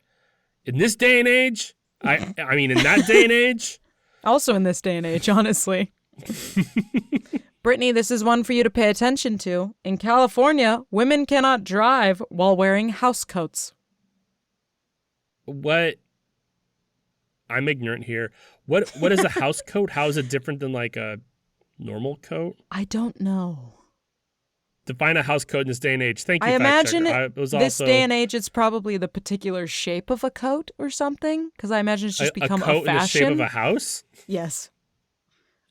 In this day and age, I mean, in that day and age. Also in this day and age, honestly. Brittany, this is one for you to pay attention to. In California, women cannot drive while wearing housecoats. What? I'm ignorant here. What is a house coat? How is it different than like a normal coat? I don't know. Define a house coat in this day and age. Thank you. I fact imagine checker. It was this also day and age, it's probably the particular shape of a coat or something. Because I imagine it's just become a coat a fashion. in the shape of a house. Yes.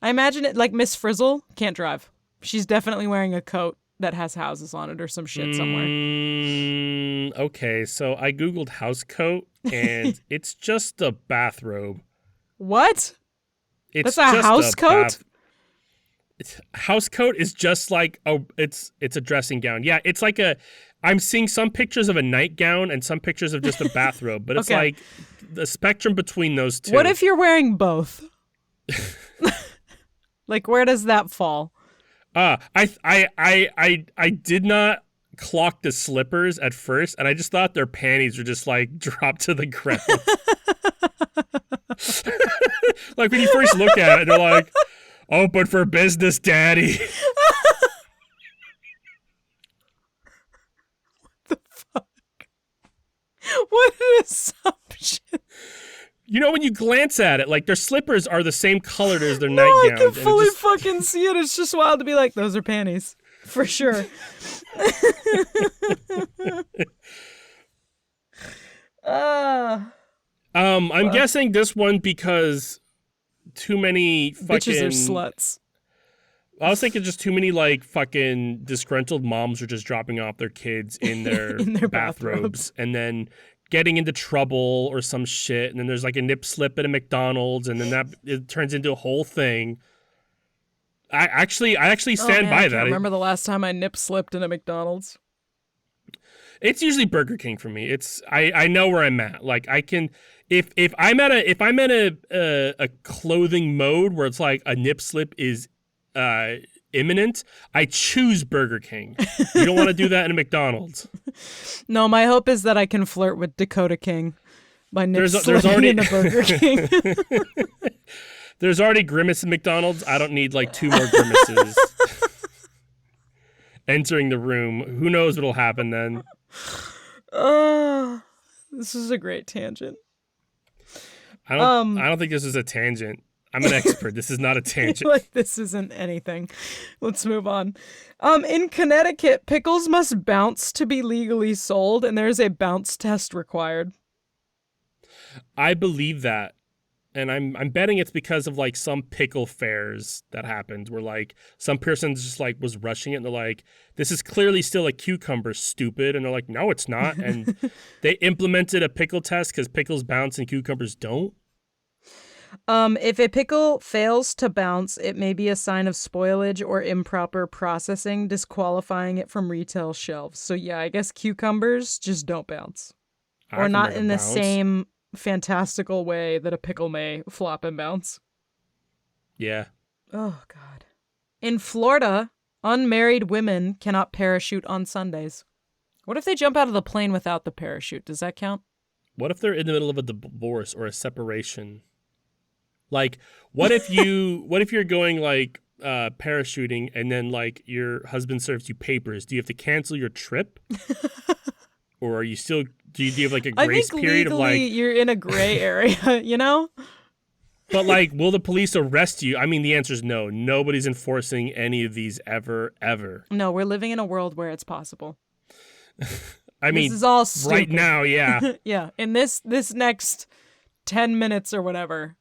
I imagine it like Miss Frizzle can't drive. She's definitely wearing a coat that has houses on it or some shit somewhere. Okay, so I googled house coat and it's just a bathrobe. What? It's That's a just house coat? House coat is just like it's a dressing gown. Yeah, it's like I'm seeing some pictures of a nightgown and some pictures of just a bathrobe, but it's Okay. like the spectrum between those two. What if you're wearing both? Like, where does that fall? I did not clock the slippers at first, and I just thought their panties were just like dropped to the ground. Like when you first look at it, they're like, "Open for business, daddy." What an assumption. You know, when you glance at it, like their slippers are the same colored as their No, I nightgowns. can and it fully just- fucking see it. It's just wild to be like, those are panties. For sure. I'm guessing this one because too many fucking Bitches are sluts. I was thinking just too many like fucking disgruntled moms are just dropping off their kids in their, In their bathrobes and then getting into trouble or some shit, and then there's like a nip slip at a McDonald's, and then it turns into a whole thing. I actually stand by I that. can't remember the last time I nip slipped in a McDonald's. It's usually Burger King for me. I know where I'm at. Like I can if I'm at a clothing mode where it's like a nip slip is imminent, I choose Burger King. You don't want to do that in a McDonald's. No, my hope is that I can flirt with Dakota King by nip There's already in a Burger King. There's already Grimace in McDonald's. I don't need like 2 more Grimaces entering the room. Who knows what'll happen then? This is a great tangent. I don't think this is a tangent. I'm an expert. This is not a tangent. Like, this isn't anything. Let's move on. In Connecticut, pickles must bounce to be legally sold, and there's a bounce test required. I believe that. And I'm betting it's because of like some pickle fairs that happened where like some person just like was rushing it and they're like, this is clearly still a cucumber, stupid. And they're like, no, it's not. And they implemented a pickle test because pickles bounce and cucumbers don't. If a pickle fails to bounce, it may be a sign of spoilage or improper processing, disqualifying it from retail shelves. So yeah, I guess cucumbers just don't bounce. Or not in the same fantastical way that a pickle may flop and bounce. Yeah. Oh, God. In Florida, unmarried women cannot parachute on Sundays. What if they jump out of the plane without the parachute? Does that count? What if they're in the middle of a divorce or a separation? Like, what if you're going like parachuting and then like your husband serves you papers? Do you have to cancel your trip? Or are you still, do you have like a grace period of like... you're in a gray area, you know? But like, will the police arrest you? I mean, the answer is no. Nobody's enforcing any of these ever. No, we're living in a world where it's possible. I mean, this is all stupid. Right now, yeah. Yeah, in this next 10 minutes or whatever.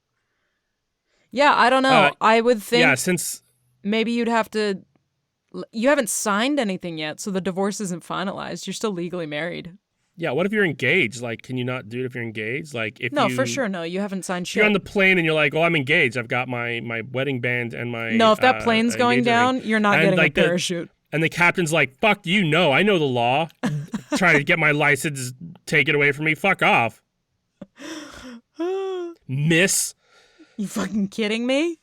Yeah, I don't know. I would think since maybe you'd have to... You haven't signed anything yet, so the divorce isn't finalized. You're still legally married. Yeah, what if you're engaged? Like, can you not do it if you're engaged? Like, if No, for sure, no. You haven't signed shit. You're on the plane and you're like, oh, I'm engaged. I've got my wedding band and my... No, if that plane's going down, you're not getting a parachute. And the captain's like, fuck you, no, I know the law. Trying to get my license taken away from me. Fuck off. Miss. You fucking kidding me?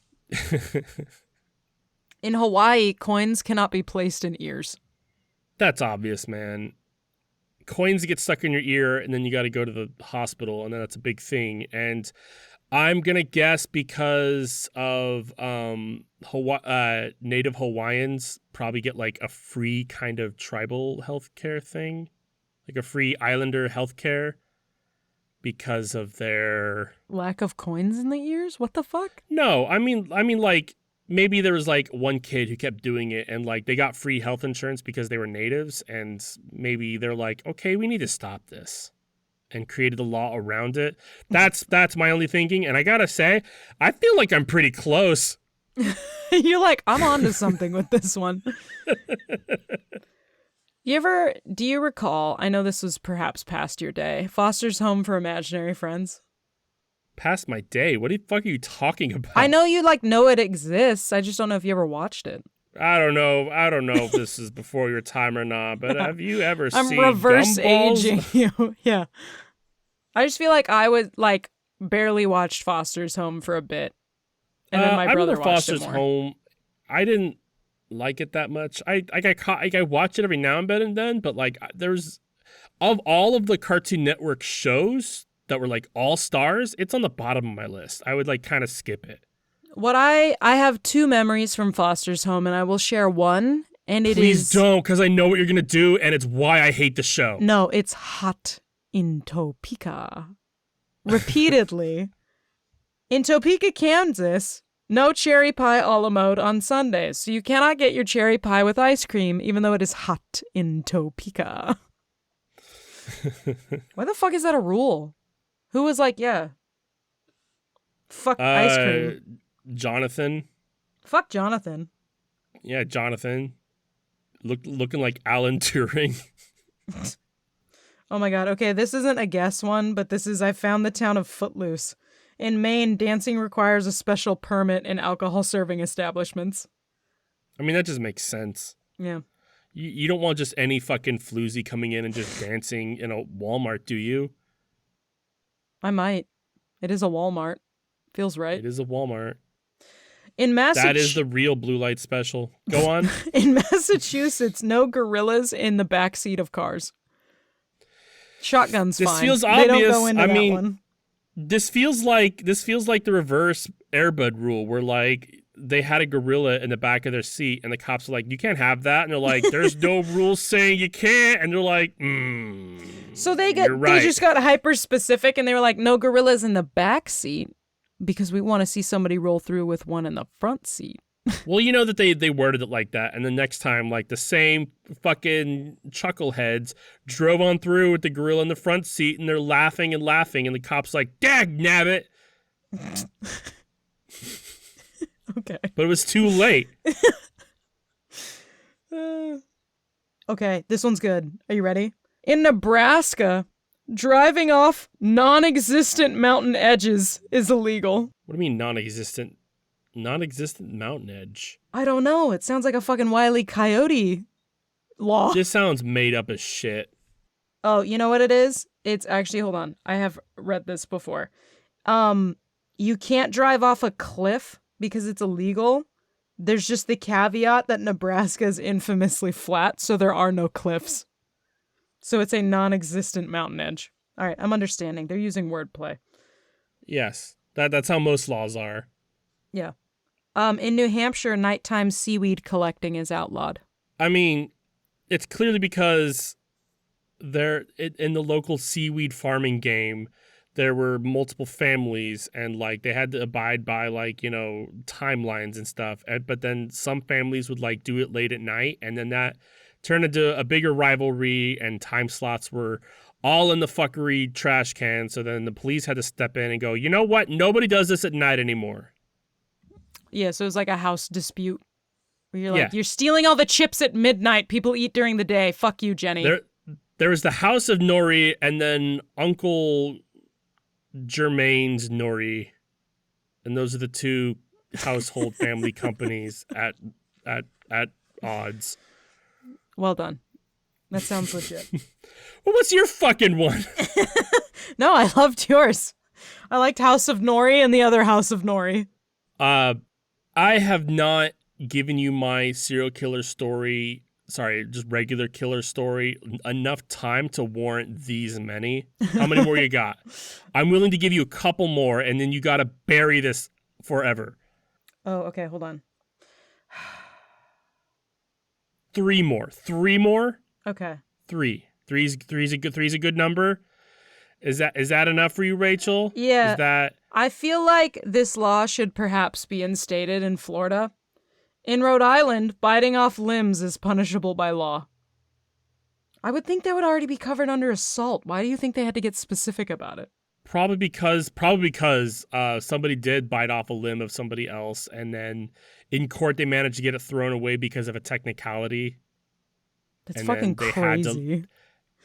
In Hawaii, coins cannot be placed in ears. That's obvious, man. Coins get stuck in your ear, and then you got to go to the hospital, and then that's a big thing. And I'm going to guess because of Native Hawaiians probably get like a free kind of tribal healthcare thing, like a free islander healthcare because of their... Lack of coins in the ears? What the fuck? No, I mean like... Maybe there was like one kid who kept doing it and like they got free health insurance because they were natives, and maybe they're like, okay, we need to stop this, and created a law around it. That's my only thinking. And I gotta say, I feel like I'm pretty close. You're like, I'm onto something with this one. Do you recall, I know this was perhaps past your day, Foster's Home for Imaginary Friends? Past my day? What the fuck are you talking about? I know you like know it exists. I just don't know if you ever watched it. I don't know if this is before your time or not, but have you ever seen I'm reverse Gumballs? aging you. Yeah. I just feel like I would like barely watched Foster's Home for a bit. And then my brother watched Foster's it more. Home. I didn't like it that much. I watch it every now and then, but like there's of all of the Cartoon Network shows that were like all stars, it's on the bottom of my list. I would like kind of skip it. What I have 2 memories from Foster's Home, and I will share one, and it Please is... don't, because I know what you're going to do, and it's why I hate the show. No, it's hot in Topeka. Repeatedly. In Topeka, Kansas, no cherry pie a la mode on Sundays, so you cannot get your cherry pie with ice cream, even though it is hot in Topeka. Why the fuck is that a rule? Who was like, yeah, fuck ice cream? Jonathan. Fuck Jonathan. Yeah, Jonathan. Looking like Alan Turing. Oh my god, okay, this isn't a guess one, but this is, I found the town of Footloose. In Maine, dancing requires a special permit in alcohol serving establishments. I mean, that just makes sense. Yeah. You don't want just any fucking floozy coming in and just dancing in a Walmart, do you? I might. It is a Walmart. Feels right. It is a Walmart. In That is the real blue light special. Go on. In Massachusetts, no gorillas in the backseat of cars. Shotgun's This fine. feels They obvious. don't go into I that mean, one. This feels like the reverse Airbud rule, where like they had a gorilla in the back of their seat, and the cops are like, "You can't have that," and they're like, "There's no rules saying you can't," and they're like, So they right. just got hyper specific, and they were like, "No gorillas in the back seat," because we want to see somebody roll through with one in the front seat. Well, you know that they worded it like that, and the next time, like the same fucking chuckleheads drove on through with the gorilla in the front seat, and they're laughing and laughing, and the cops like, "Dag nabbit!" Okay. But it was too late. Okay, this one's good. Are you ready? In Nebraska, driving off non-existent mountain edges is illegal. What do you mean non-existent? Non-existent mountain edge? I don't know. It sounds like a fucking Wile E. Coyote law. This sounds made up as shit. Oh, you know what it is? It's actually, hold on. I have read this before. You can't drive off a cliff because it's illegal. There's just the caveat that Nebraska is infamously flat, so there are no cliffs. So it's a non-existent mountain edge. All right, I'm understanding. They're using wordplay. Yes, that's how most laws are. Yeah. In New Hampshire, nighttime seaweed collecting is outlawed. I mean, it's clearly because in the local seaweed farming game, there were multiple families, and like they had to abide by like, you know, timelines and stuff. But then some families would like do it late at night, and then that turned into a bigger rivalry, and time slots were all in the fuckery trash can. So then the police had to step in and go, you know what? Nobody does this at night anymore. Yeah, so it was like a house dispute where you're like, you're stealing all the chips at midnight. People eat during the day. Fuck you, Jenny. There was the House of Nori, and then Uncle Germain's Nori, and those are the two household family companies at odds. Well done. That sounds legit. Well, what's your fucking one? No, I loved yours. I liked House of Nori and the other House of Nori. I have not given you my serial killer story, just regular killer story, enough time to warrant these many. How many more you got? I'm willing to give you a couple more, and then you got to bury this forever. Oh, okay, hold on. Three more? Okay. Three's a good number. Is that enough for you, Rachel? Yeah. I feel like this law should perhaps be instated in Florida. In Rhode Island, biting off limbs is punishable by law. I would think that would already be covered under assault. Why do you think they had to get specific about it? Probably because somebody did bite off a limb of somebody else, and then in court they managed to get it thrown away because of a technicality. That's fucking crazy.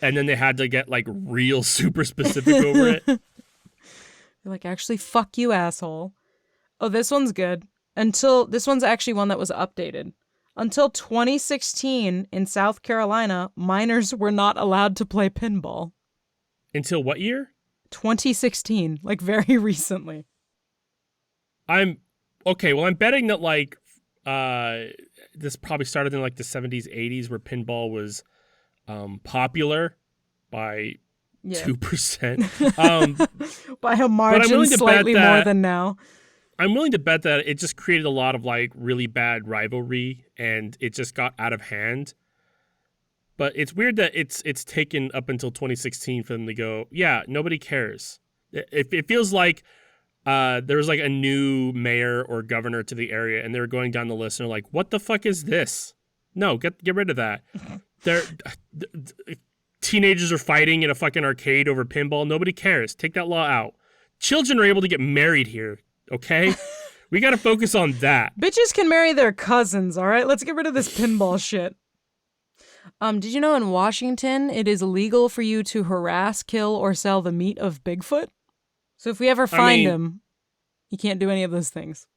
And then they had to get like real super specific over it. You're like, actually, fuck you, asshole. Oh, this one's good. This one's actually one that was updated. Until 2016 in South Carolina, minors were not allowed to play pinball. Until what year? 2016, like very recently. I'm betting that like this probably started in like the 70s, 80s, where pinball was popular by 2%. By a margin slightly more than now. I'm willing to bet that it just created a lot of like really bad rivalry, and it just got out of hand. But it's weird that it's taken up until 2016 for them to go, yeah, nobody cares. It feels like there was like a new mayor or governor to the area, and they were going down the list, and they're like, what the fuck is this? No, get rid of that. Teenagers are fighting in a fucking arcade over pinball. Nobody cares. Take that law out. Children are able to get married here, okay? We got to focus on that. Bitches can marry their cousins, all right? Let's get rid of this pinball shit. Did you know in Washington it is illegal for you to harass, kill, or sell the meat of Bigfoot? So if we ever find him, you can't do any of those things.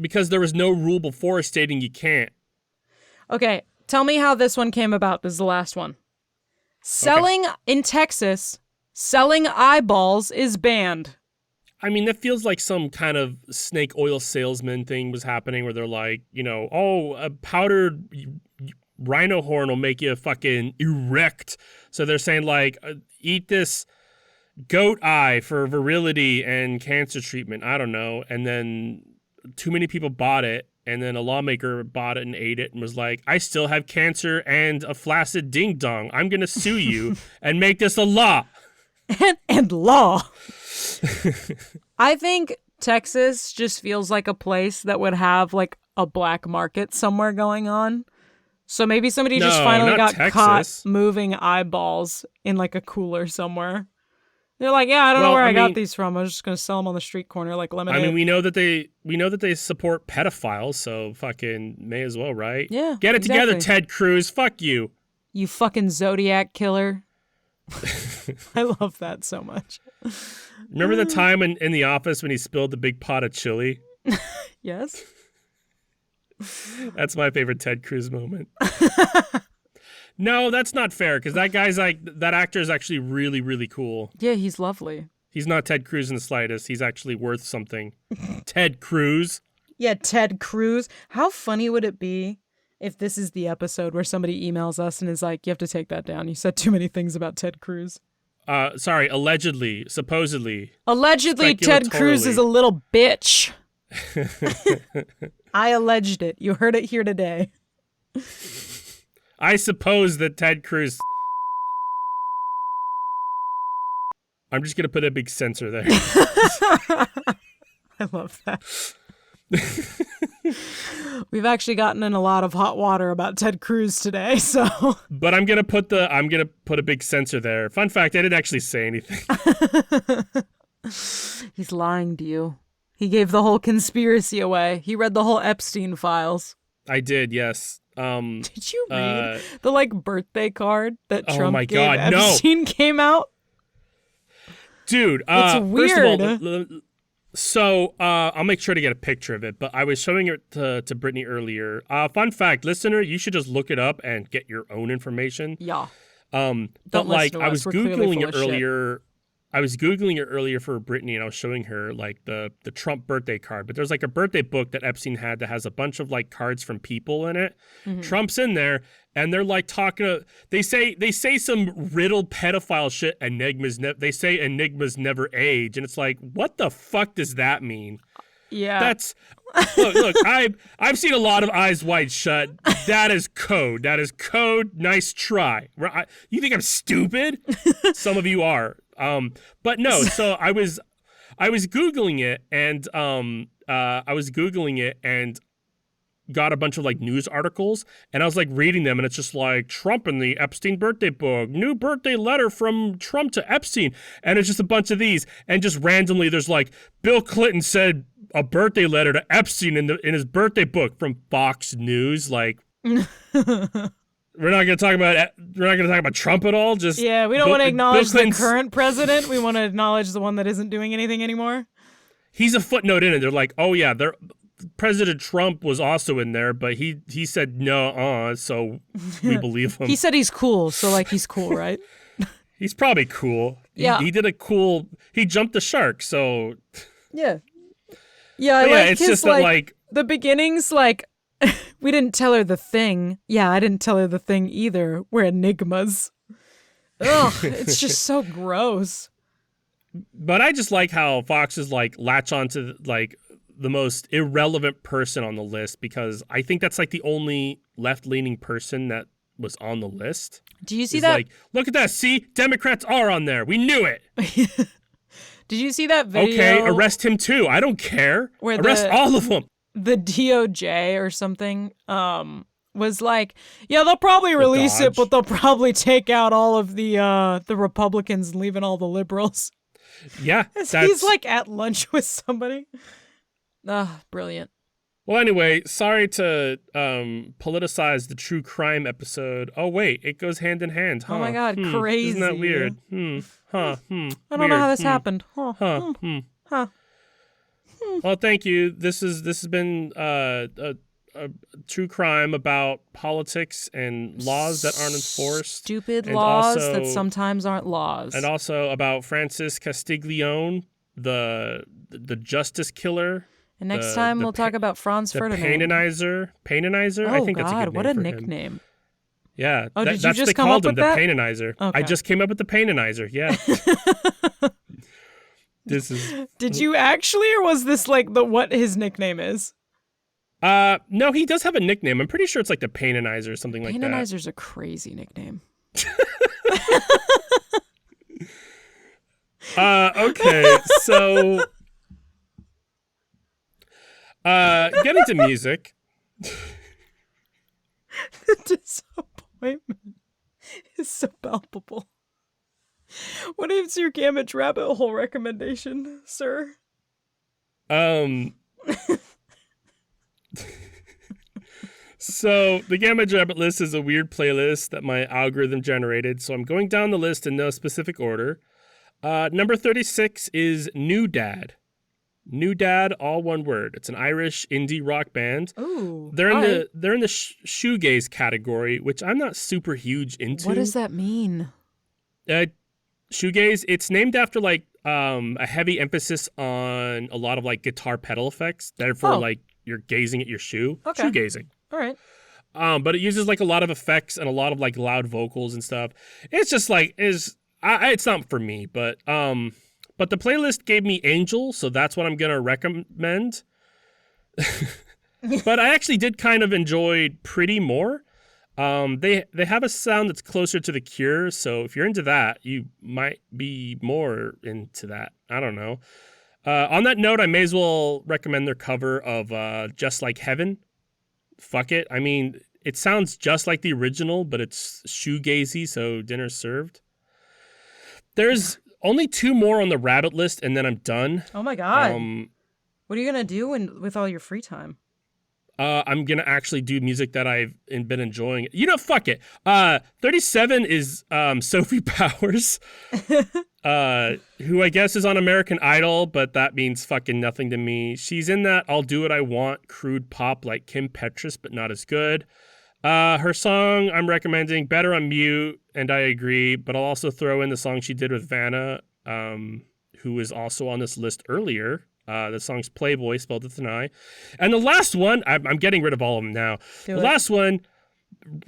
Because there was no rule before stating you can't. Okay, Tell me how this one came about. This is the last one. Selling in Texas, selling eyeballs is banned. I mean, that feels like some kind of snake oil salesman thing was happening where they're like, a powdered rhino horn will make you fucking erect. So they're saying like, eat this goat eye for virility and cancer treatment. I don't know. And then too many people bought it. And then a lawmaker bought it and ate it and was like, I still have cancer and a flaccid ding dong. I'm going to sue you and make this a law. and law. I think Texas just feels like a place that would have like a black market somewhere going on. So maybe somebody just finally got caught moving eyeballs in like a cooler somewhere. They're like, yeah, I don't know where I got these from. I was just gonna sell them on the street corner like lemonade. I mean, we know that they support pedophiles, so fucking may as well, right? Yeah, get it together, Ted Cruz. Fuck you. You fucking Zodiac killer. I love that so much. Remember the time in the office when he spilled the big pot of chili? Yes. That's my favorite Ted Cruz moment. No, that's not fair, because that actor is actually really, really cool. Yeah, he's lovely. He's not Ted Cruz in the slightest. He's actually worth something. Ted Cruz. Yeah, Ted Cruz. How funny would it be if this is the episode where somebody emails us and is like, you have to take that down. You said too many things about Ted Cruz. Sorry, allegedly, supposedly. Allegedly, Ted Cruz is a little bitch. I alleged it. You heard it here today. I suppose that Ted Cruz... I'm just going to put a big censor there. I love that. We've actually gotten in a lot of hot water about Ted Cruz today, so... But I'm going to put a big censor there. Fun fact, I didn't actually say anything. He's lying to you. He gave the whole conspiracy away. He read the whole Epstein files. I did, yes. Did you read the birthday card that Trump gave God, Epstein came out? Dude, it's weird. First of all, so I'll make sure to get a picture of it, but I was showing it to Brittany earlier. Fun fact, listener, you should just look it up and get your own information. Yeah. But I was Googling it earlier. I was Googling it earlier for Brittany, and I was showing her like the Trump birthday card. But there's like a birthday book that Epstein had that has a bunch of like cards from people in it. Mm-hmm. Trump's in there, and they're like talking. They say some riddled pedophile shit. They say enigmas never age, and it's like, what the fuck does that mean? Yeah, that's look. I've seen a lot of Eyes Wide Shut. That is code. That is code. Nice try. You think I'm stupid? Some of you are. But no, so I was Googling it and got a bunch of like news articles, and I was like reading them, and it's just like Trump and the Epstein birthday book, new birthday letter from Trump to Epstein. And it's just a bunch of these, and just randomly there's like Bill Clinton said a birthday letter to Epstein in his birthday book from Fox News. Like, We're not going to talk about Trump at all. Just we don't want to acknowledge the current president. We want to acknowledge the one that isn't doing anything anymore. He's a footnote in it. They're like, oh yeah, President Trump was also in there, but he said no, so we believe him. He said he's cool, so like he's cool, right? He's probably cool. Yeah, he jumped the shark. So yeah. I like it's his, just that like the beginnings, like. We didn't tell her the thing. Yeah, I didn't tell her the thing either. We're enigmas. Ugh, it's just so gross. But I just like how Fox is like latch onto like the most irrelevant person on the list, because I think that's like the only left-leaning person that was on the list. Do you see that? Like, look at that. See, Democrats are on there. We knew it. Did you see that video? Okay, arrest him too. I don't care. Arrest all of them. The DOJ or something was like, yeah, they'll probably release it, but they'll probably take out all of the Republicans and leaving all the liberals. Yeah. He's like at lunch with somebody. Brilliant. Well, anyway, sorry to politicize the true crime episode. Oh, wait, it goes hand in hand. Huh? Oh my God, crazy. Isn't that weird? I don't know how this happened. Huh. Well, thank you. This has been a true crime about politics and laws that aren't enforced. Stupid and laws also, that sometimes aren't laws. And also about Francis Castiglione, the justice killer. And next time we'll talk about Franz Ferdinand. The Paininator? Oh, I think God, that's a good name what a for nickname. Him. Yeah. Oh, did you just they come called up him with that? The Paininator. Okay. I just came up with the Paininator, yeah. This is... Did you actually, or was this like what his nickname is? No, he does have a nickname. I'm pretty sure it's like the Paininizer or something like that. Paininiser's a crazy nickname. Okay, so getting to music. The disappointment is so palpable. What is your Gamage rabbit hole recommendation, sir? So the Gamage Rabbit list is a weird playlist that my algorithm generated. So I'm going down the list in no specific order. Number 36 is New Dad. New Dad, all one word. It's an Irish indie rock band. Ooh, they're in the shoegaze category, which I'm not super huge into. What does that mean? Shoegaze, it's named after like a heavy emphasis on a lot of like guitar pedal effects. Therefore, like you're gazing at your shoe. Okay. Shoegazing. All right. But it uses like a lot of effects and a lot of like loud vocals and stuff. It's just like it's not for me, but the playlist gave me Angel, so that's what I'm gonna recommend. But I actually did kind of enjoy Pretty more. They have a sound that's closer to The Cure, so if you're into that, you might be more into that. I don't know. On that note, I may as well recommend their cover of Just Like Heaven. Fuck it. I mean, it sounds just like the original, but it's shoegazy, so dinner's served. There's only 2 more on the rabbit list, and then I'm done. Oh my God. What are you going to do with all your free time? I'm going to actually do music that I've been enjoying. You know, fuck it. 37 is Sophie Powers, who I guess is on American Idol, but that means fucking nothing to me. She's in that I'll Do What I Want crude pop like Kim Petras, but not as good. Her song I'm recommending, Better on Mute, and I agree, but I'll also throw in the song she did with Vanna, who was also on this list earlier. The song's Playboy, spelled with an I. And the last one, I'm getting rid of all of them now. Last one,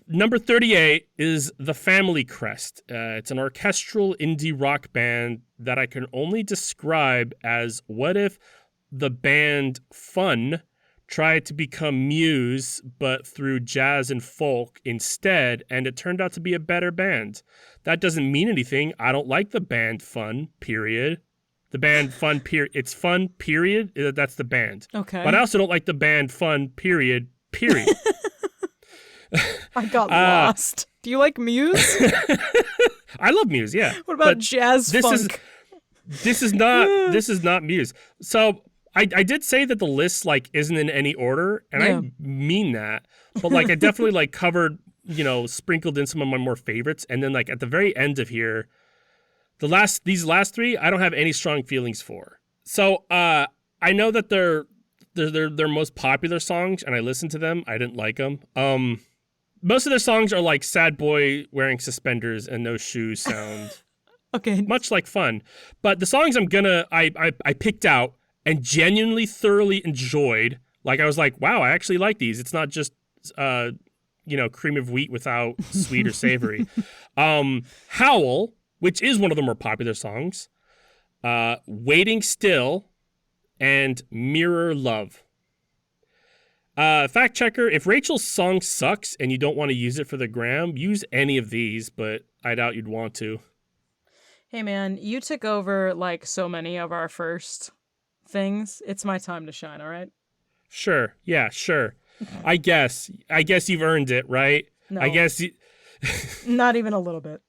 number 38, is The Family Crest. It's an orchestral indie rock band that I can only describe as what if the band Fun tried to become Muse, but through jazz and folk instead, and it turned out to be a better band. That doesn't mean anything. I don't like the band Fun, period. The band Fun, period. It's Fun, period. That's the band. Okay. But I also don't like the band Fun, period. I got lost. Do you like Muse? I love Muse, yeah. What about jazz funk? This is not Muse. So I did say that the list like isn't in any order, and I mean that. But like I definitely like covered, sprinkled in some of my more favorites, and then like at the very end of here, these last 3, I don't have any strong feelings for. So I know that they're their most popular songs, and I listened to them. I didn't like them. Most of their songs are like sad boy wearing suspenders and no shoes sound. Okay. Much like Fun. But the songs I picked out and genuinely thoroughly enjoyed. Like I was like, wow, I actually like these. It's not just cream of wheat without sweet or savory. Howl, which is one of the more popular songs, Waiting Still, and Mirror Love. Fact checker, if Rachel's song sucks and you don't want to use it for the gram, use any of these, but I doubt you'd want to. Hey man, you took over like so many of our first things. It's my time to shine, all right? Sure. Yeah, sure. I guess you've earned it, right? No. I guess Not even a little bit.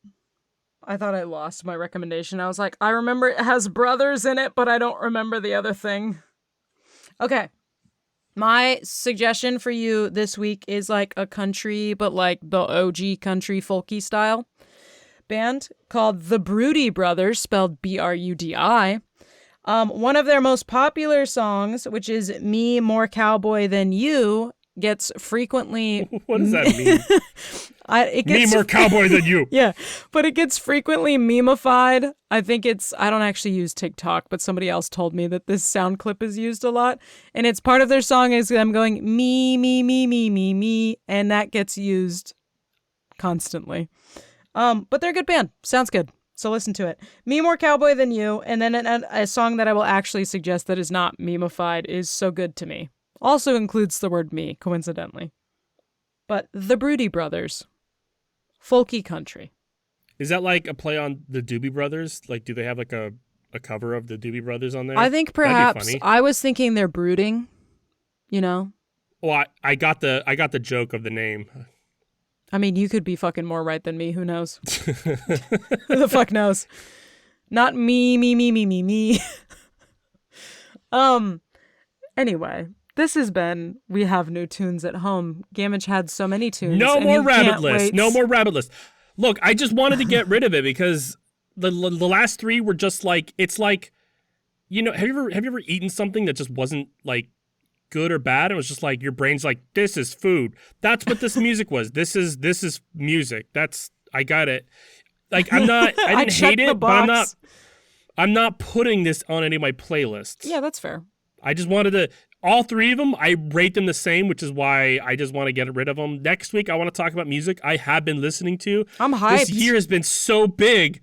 I thought I lost my recommendation. I was like, I remember it has brothers in it, but I don't remember the other thing. Okay. My suggestion for you this week is like a country, but like the OG country folky style band called the Broody Brothers, spelled Brudi. One of their most popular songs, which is Me More Cowboy Than You, gets frequently. What does that mean? It gets Me more cowboy than you. Yeah, but it gets frequently memeified. I think I don't actually use TikTok, but somebody else told me that this sound clip is used a lot. And it's part of their song is them going, me, me, me, me, me, me. And that gets used constantly. But they're a good band. Sounds good. So listen to it. Me More Cowboy Than You. And then a song that I will actually suggest that is not memeified is So Good to Me. Also includes the word me, coincidentally. But the Broody Brothers. Folky country. Is that like a play on the Doobie Brothers? Like, do they have like a cover of the Doobie Brothers on there? I think perhaps I was thinking they're brooding, you know? Well, I got the joke of the name. I mean, you could be fucking more right than me. Who knows? Who the fuck knows? Not me, me, me, me, me, me. Anyway, this has been We Have New Tunes at Home. Gamage had so many tunes. No more rabbit list. No more rabbit list. Look, I just wanted to get rid of it because the last three were just like, it's like, you know, have you ever eaten something that just wasn't like good or bad? It was just like your brain's like, this is food. That's what this music was. This is music. I got it. Like I didn't hate it, but I'm not putting this on any of my playlists. Yeah, that's fair. I just wanted to. All three of them, I rate them the same, which is why I just want to get rid of them. Next week, I want to talk about music I have been listening to. I'm hyped. This year has been so big,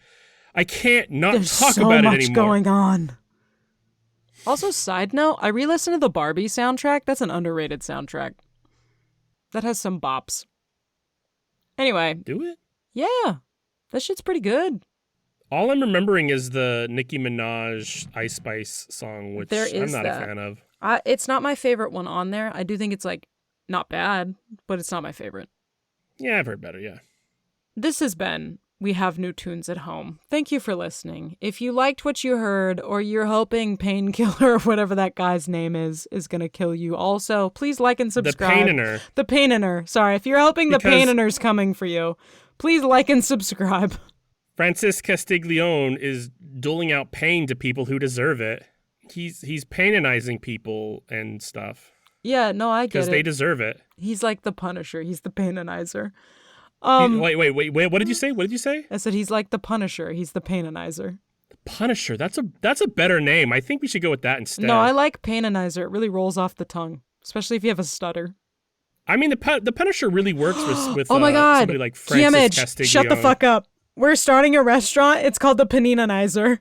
I can't not There's talk so about it much anymore. going on. Also, side note, I re-listened to the Barbie soundtrack. That's an underrated soundtrack. That has some bops. Anyway. Do it? Yeah. That shit's pretty good. All I'm remembering is the Nicki Minaj Ice Spice song, which I'm not a fan of. It's not my favorite one on there. I do think it's like not bad, but it's not my favorite. Yeah, I've heard better, yeah. This has been We Have New Tunes at Home. Thank you for listening. If you liked what you heard, or you're hoping Painkiller, or whatever that guy's name is going to kill you also, please like and subscribe. The Paininator. Sorry, if you're hoping the Paininator's coming for you, please like and subscribe. Francis Castiglione is doling out pain to people who deserve it. He's paininizing people and stuff. Yeah, no, I get it. Because they deserve it. He's like the Punisher. He's the paininizer. Wait. What did you say? What did you say? I said he's like the Punisher. He's the paininizer. Punisher. That's a better name. I think we should go with that instead. No, I like paininizer. It really rolls off the tongue, especially if you have a stutter. I mean, the Punisher really works with oh my God. Somebody like Francis Castiglione. Shut the fuck up. We're starting a restaurant. It's called the Panininizer.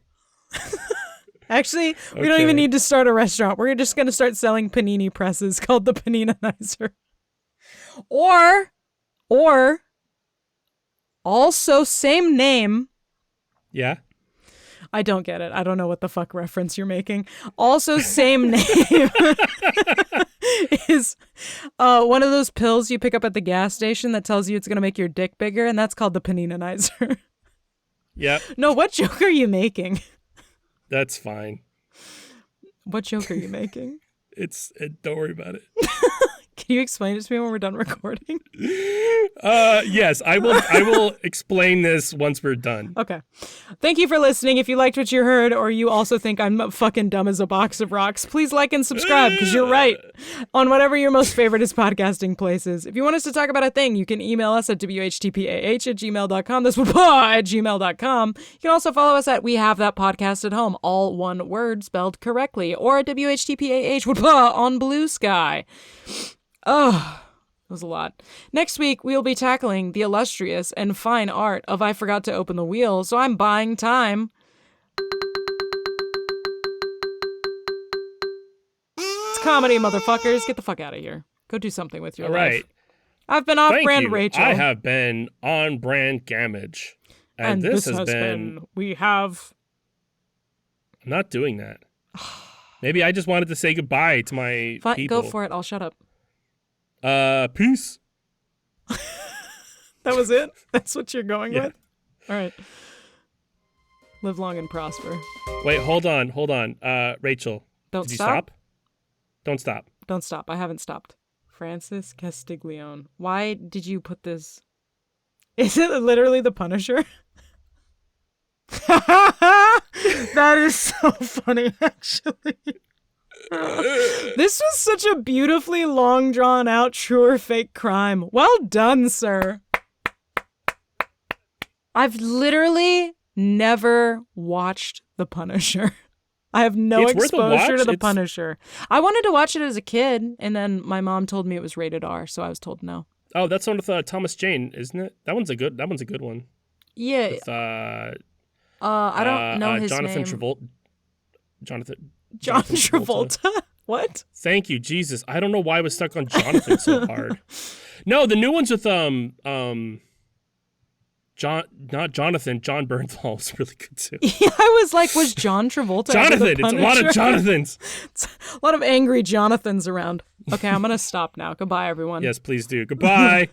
Actually, we don't even need to start a restaurant. We're just going to start selling panini presses called the Panininizer. Or, also same name. Yeah. I don't get it. I don't know what the fuck reference you're making. Also same name is one of those pills you pick up at the gas station that tells you it's going to make your dick bigger, and that's called the Panininizer. Yep. No, what joke are you making? That's fine. What joke are you making? Don't worry about it. Can you explain it to me when we're done recording? Yes, I will explain this once we're done. Okay. Thank you for listening. If you liked what you heard, or you also think I'm fucking dumb as a box of rocks, please like and subscribe, because you're right. On whatever your most favorite is podcasting places. If you want us to talk about a thing, you can email us at whtpah@gmail.com. That's at@gmail.com. You can also follow us at We Have That Podcast at Home, all one word spelled correctly, or at whtpah on Blue Sky. Oh, it was a lot. Next week, we'll be tackling the illustrious and fine art of I Forgot to Open the Wheel, so I'm buying time. It's comedy, motherfuckers. Get the fuck out of here. Go do something with your life. All right. I've been off-brand Rachel. I have been on-brand Gamage. And this has been... We have... I'm not doing that. Maybe I just wanted to say goodbye to my people. Go for it. I'll shut up. Peace. That was it? That's what you're going with? All right. Live long and prosper. Wait, hold on. Rachel. Did you stop? Don't stop. Don't stop. I haven't stopped. Francis Castiglione. Why did you put this? Is it literally the Punisher? That is so funny, actually. This was such a beautifully long drawn out true or fake crime. Well done, sir. I've literally never watched The Punisher. I have no exposure to The Punisher. I wanted to watch it as a kid, and then my mom told me it was rated R, so I was told no. Oh, that's one with Thomas Jane, isn't it? That one's a good one. Yeah. With, I don't know his Jonathan name. John Travolta. What? Thank you, Jesus. I don't know why I was stuck on Jonathan so hard. No, the new ones with John Bernthal is really good too. Yeah, I was like, was John Travolta? Jonathan, it's a lot of Jonathans. It's a lot of angry Jonathans around. Okay, I'm gonna stop now. Goodbye, everyone. Yes, please do. Goodbye.